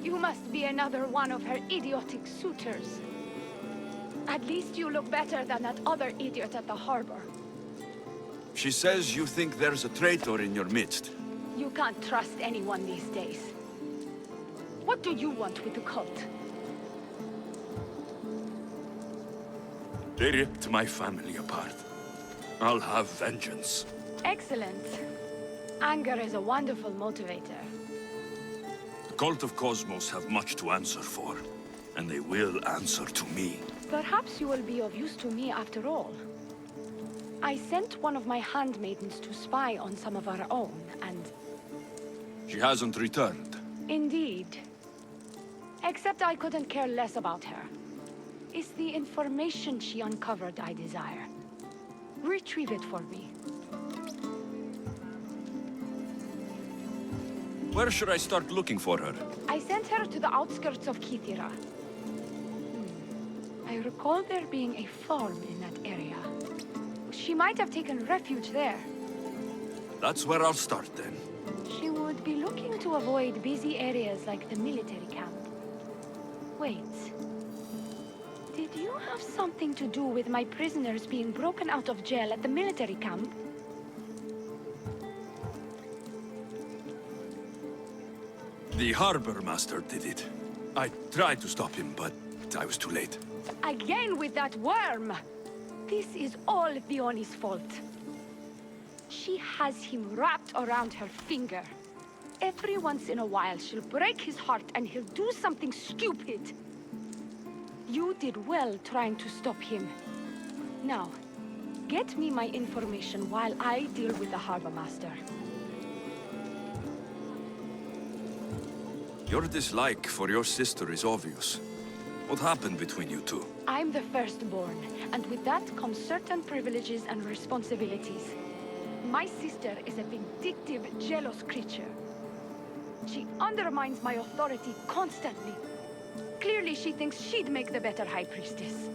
You must be another one of her idiotic suitors. At least you look better than that other idiot at the harbor. She says you think there's a traitor in your midst. You can't trust anyone these days. What do you want with the cult? They ripped my family apart. I'll have vengeance. Excellent. Anger is a wonderful motivator. The cult of Cosmos have much to answer for, and they will answer to me. Perhaps you will be of use to me after all. I sent one of my handmaidens to spy on some of our own, and... She hasn't returned. Indeed. Except I couldn't care less about her. It's the information she uncovered I desire. Retrieve it for me. Where should I start looking for her? I sent her to the outskirts of Kithira. I recall there being a farm in that area. She might have taken refuge there. That's where I'll start then. She would be looking to avoid busy areas like the military camp. Wait. Did you have something to do with my prisoners being broken out of jail at the military camp? The harbor master did it. I tried to stop him, but I was too late. Again with that worm! This is all Theoni's fault. She has him wrapped around her finger. Every once in a while, she'll break his heart and he'll do something stupid. You did well trying to stop him. Now, get me my information while I deal with the harbor master. Your dislike for your sister is obvious. What happened between you two? I'm the firstborn, and with that comes certain privileges and responsibilities. My sister is a vindictive, jealous creature. She undermines my authority constantly. Clearly, she thinks she'd make the better High Priestess.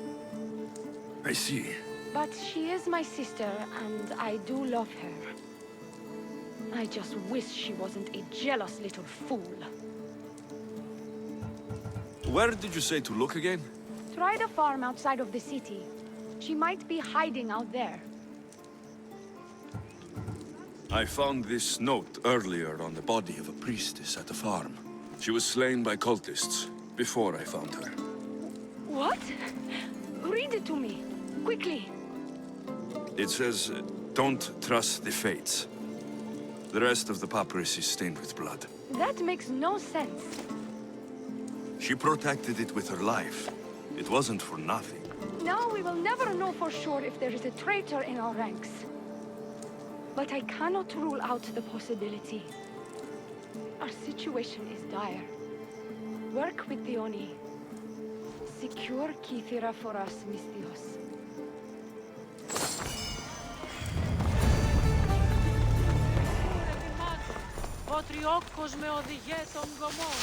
I see. But she is my sister, and I do love her. I just wish she wasn't a jealous little fool. Where did you say to look again? Try the farm outside of the city. She might be hiding out there. I found this note earlier on the body of a priestess at the farm. She was slain by cultists before I found her. What? Read it to me. Quickly. It says, don't trust the fates. The rest of the papyrus is stained with blood. That makes no sense. She protected it with her life. It wasn't for nothing. Now we will never know for sure if there is a traitor in our ranks. But I cannot rule out the possibility. Our situation is dire. Work with the Oni. Secure Kythera for us, Misthios. Ο τριόκος με οδηγέ των γκομών.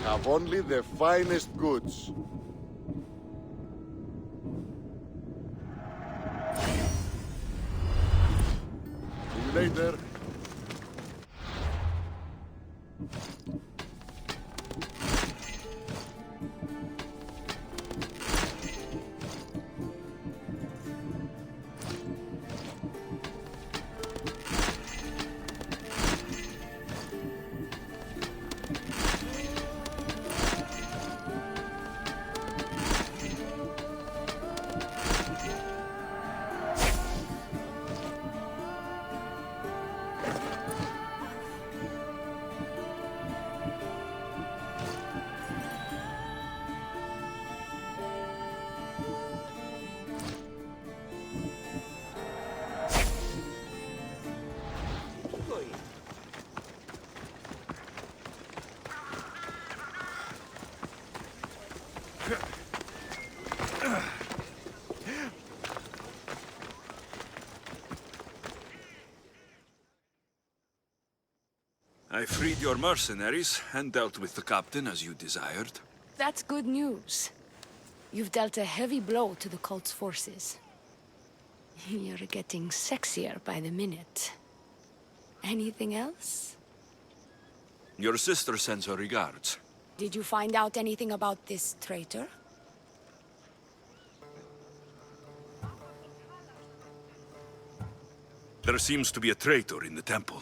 Have only the finest goods. See you later. I freed your mercenaries and dealt with the captain as you desired. That's good news. You've dealt a heavy blow to the cult's forces. You're getting sexier by the minute. Anything else? Your sister sends her regards. Did you find out anything about this traitor? There seems to be a traitor in the temple,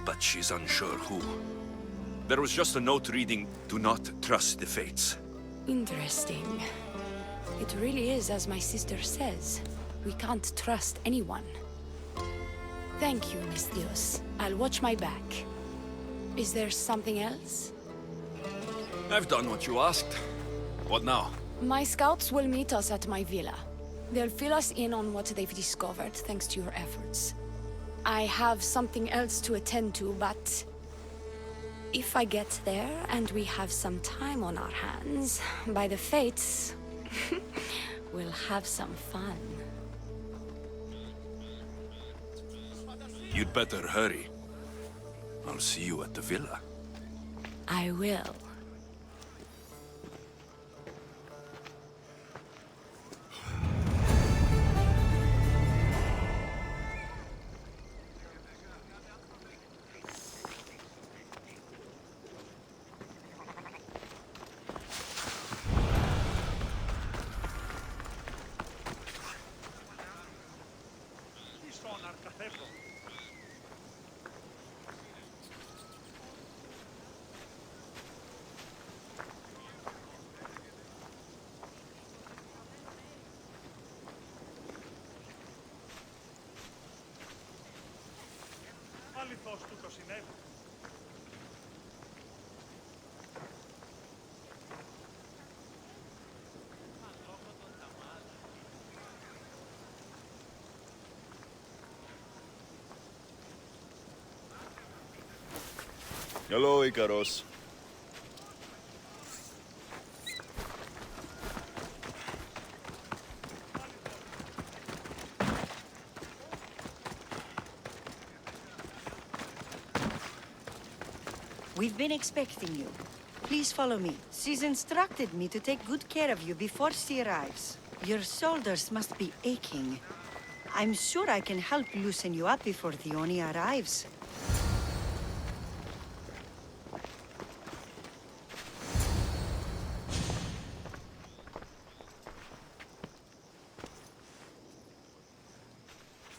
but she's unsure who. There was just a note reading, "Do not trust the fates." Interesting. It really is as my sister says. We can't trust anyone. Thank you, Misthios. I'll watch my back. Is there something else? I've done what you asked. What now? My scouts will meet us at my villa. They'll fill us in on what they've discovered, thanks to your efforts. I have something else to attend to, but if I get there and we have some time on our hands, by the fates, we'll have some fun. You'd better hurry. I'll see you at the villa. I will. Αληθώς του το συνέβη. Hello, Ikaros. We've been expecting you. Please follow me. She's instructed me to take good care of you before she arrives. Your shoulders must be aching. I'm sure I can help loosen you up before the Oni arrives.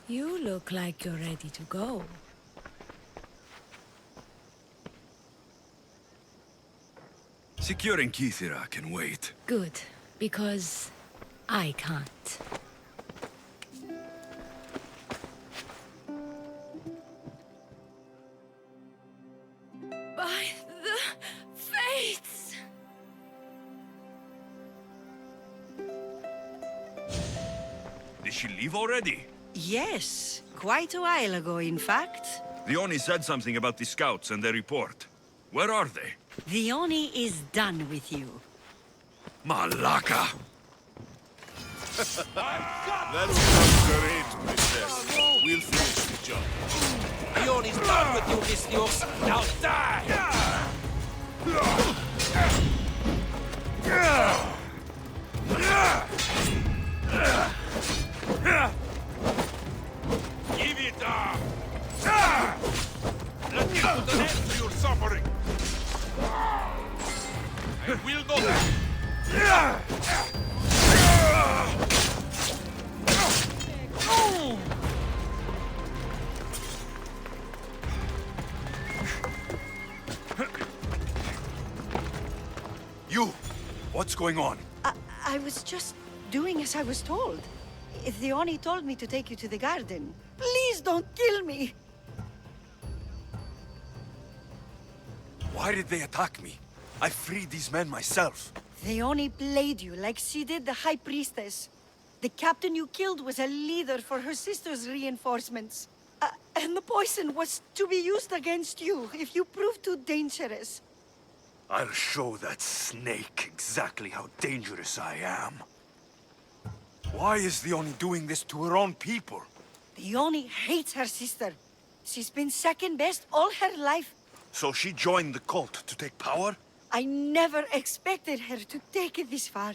You look like you're ready to go. Securing Kithira can wait. Good, because I can't. By the fates! Did she leave already? Yes, quite a while ago, in fact. The Oni said something about the scouts and their report. Where are they? The Oni is done with you. Malaka! That was great, princess. We'll finish the job. The Oni's done with you, Misthios. Now die! Give it up! Let me put an end to your suffering. I will not. You! What's going on? I was just doing as I was told. If the Oni told me to take you to the garden, please don't kill me! Why did they attack me? I freed these men myself. The Oni played you like she did the High Priestess. The captain you killed was a leader for her sister's reinforcements. And the poison was to be used against you if you prove too dangerous. I'll show that snake exactly how dangerous I am. Why is the Oni doing this to her own people? The Oni hates her sister. She's been second best all her life. So she joined the cult to take power? I never expected her to take it this far.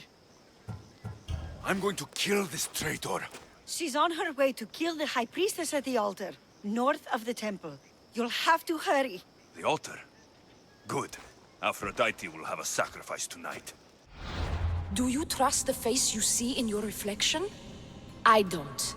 I'm going to kill this traitor. She's on her way to kill the High Priestess at the altar, north of the temple. You'll have to hurry. The altar? Good. Aphrodite will have a sacrifice tonight. Do you trust the face you see in your reflection? I don't.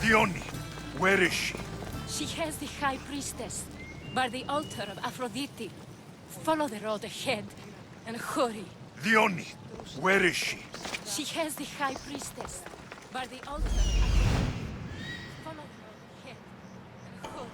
The Oni! Where is she? She has the High Priestess, by the altar of Aphrodite. Follow the road ahead, and hurry. The Oni! Where is she? She has the High Priestess, by the altar of Aphrodite. Follow the road ahead, and hurry.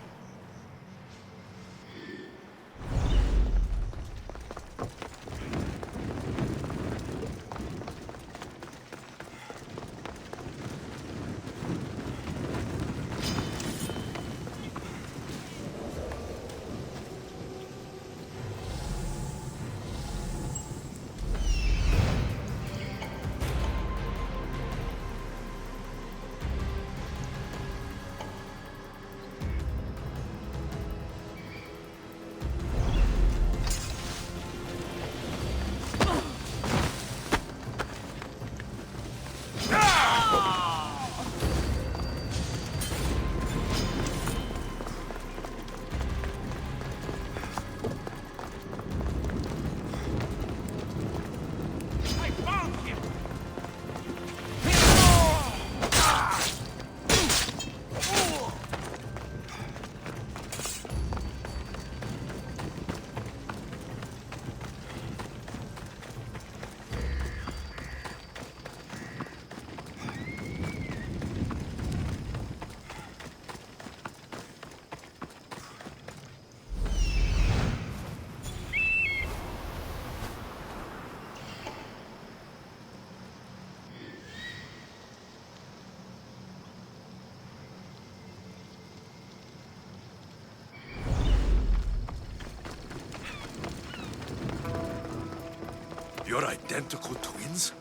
You're identical twins?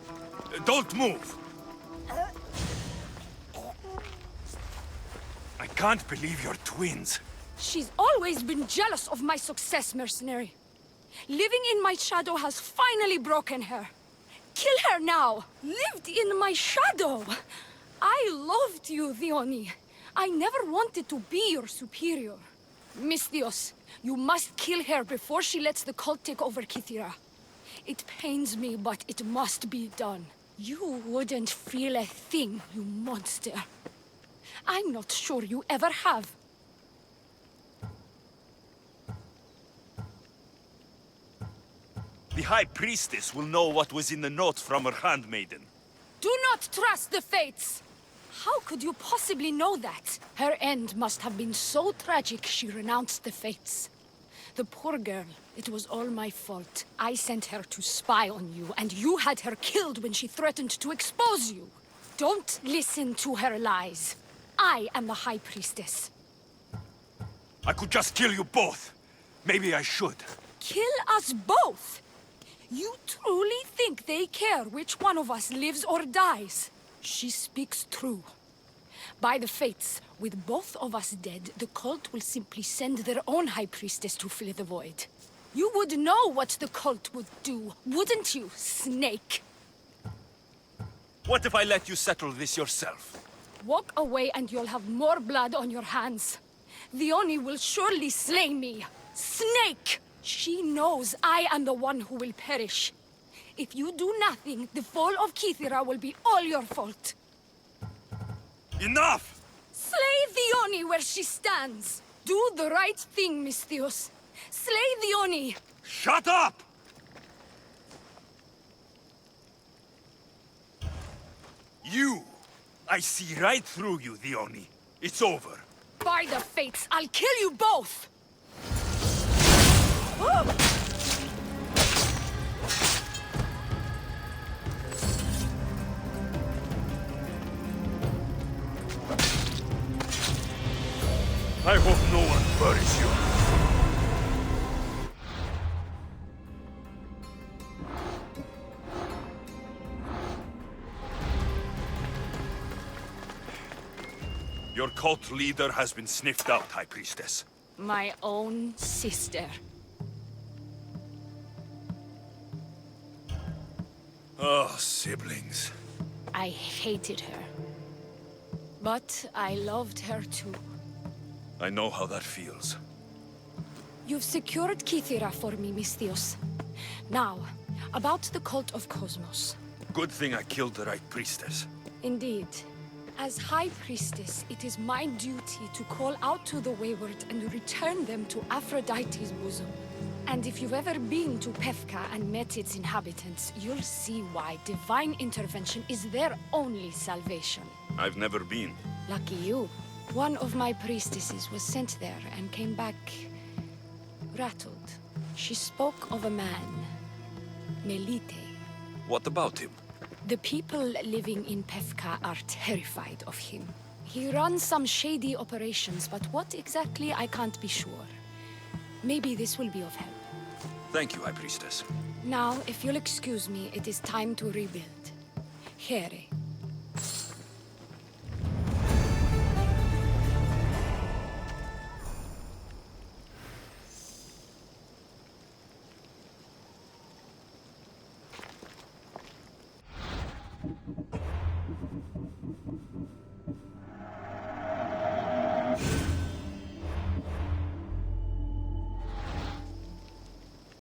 Don't move! I can't believe you're twins. She's always been jealous of my success, mercenary. Living in my shadow has finally broken her. Kill her now! Lived in my shadow! I loved you, Dione. I never wanted to be your superior. Misthios, you must kill her before she lets the cult take over Kythera. It pains me, but it must be done. You wouldn't feel a thing, you monster. I'm not sure you ever have. The High Priestess will know what was in the note from her handmaiden. Do not trust the fates! How could you possibly know that? Her end must have been so tragic she renounced the fates. The poor girl, it was all my fault. I sent her to spy on you, and you had her killed when she threatened to expose you. Don't listen to her lies. I am the High Priestess. I could just kill you both. Maybe I should. Kill us both? You truly think they care which one of us lives or dies? She speaks true. By the fates, with both of us dead, the cult will simply send their own High Priestess to fill the void. You would know what the cult would do, wouldn't you, Snake? What if I let you settle this yourself? Walk away and you'll have more blood on your hands. The Oni will surely slay me. Snake! She knows I am the one who will perish. If you do nothing, the fall of Kythera will be all your fault. Enough! Slay the Oni where she stands. Do the right thing, Misthios. Slay the Oni. Shut up! You! I see right through you, Dione. It's over. By the fates, I'll kill you both! I hope no one buries you. Your cult leader has been sniffed out, High Priestess. My own sister. Oh, siblings. I hated her. But I loved her too. I know how that feels. You've secured Kythera for me, Misthios. Now, about the cult of Cosmos. Good thing I killed the right priestess. Indeed. As High Priestess, it is my duty to call out to the wayward and return them to Aphrodite's bosom. And if you've ever been to Pefka and met its inhabitants, you'll see why divine intervention is their only salvation. I've never been. Lucky you. One of my priestesses was sent there and came back rattled. She spoke of a man, Melite. What about him? The people living in Pefka are terrified of him. He runs some shady operations, but what exactly I can't be sure. Maybe this will be of help. Thank you, High Priestess. Now, if you'll excuse me, it is time to rebuild. Here,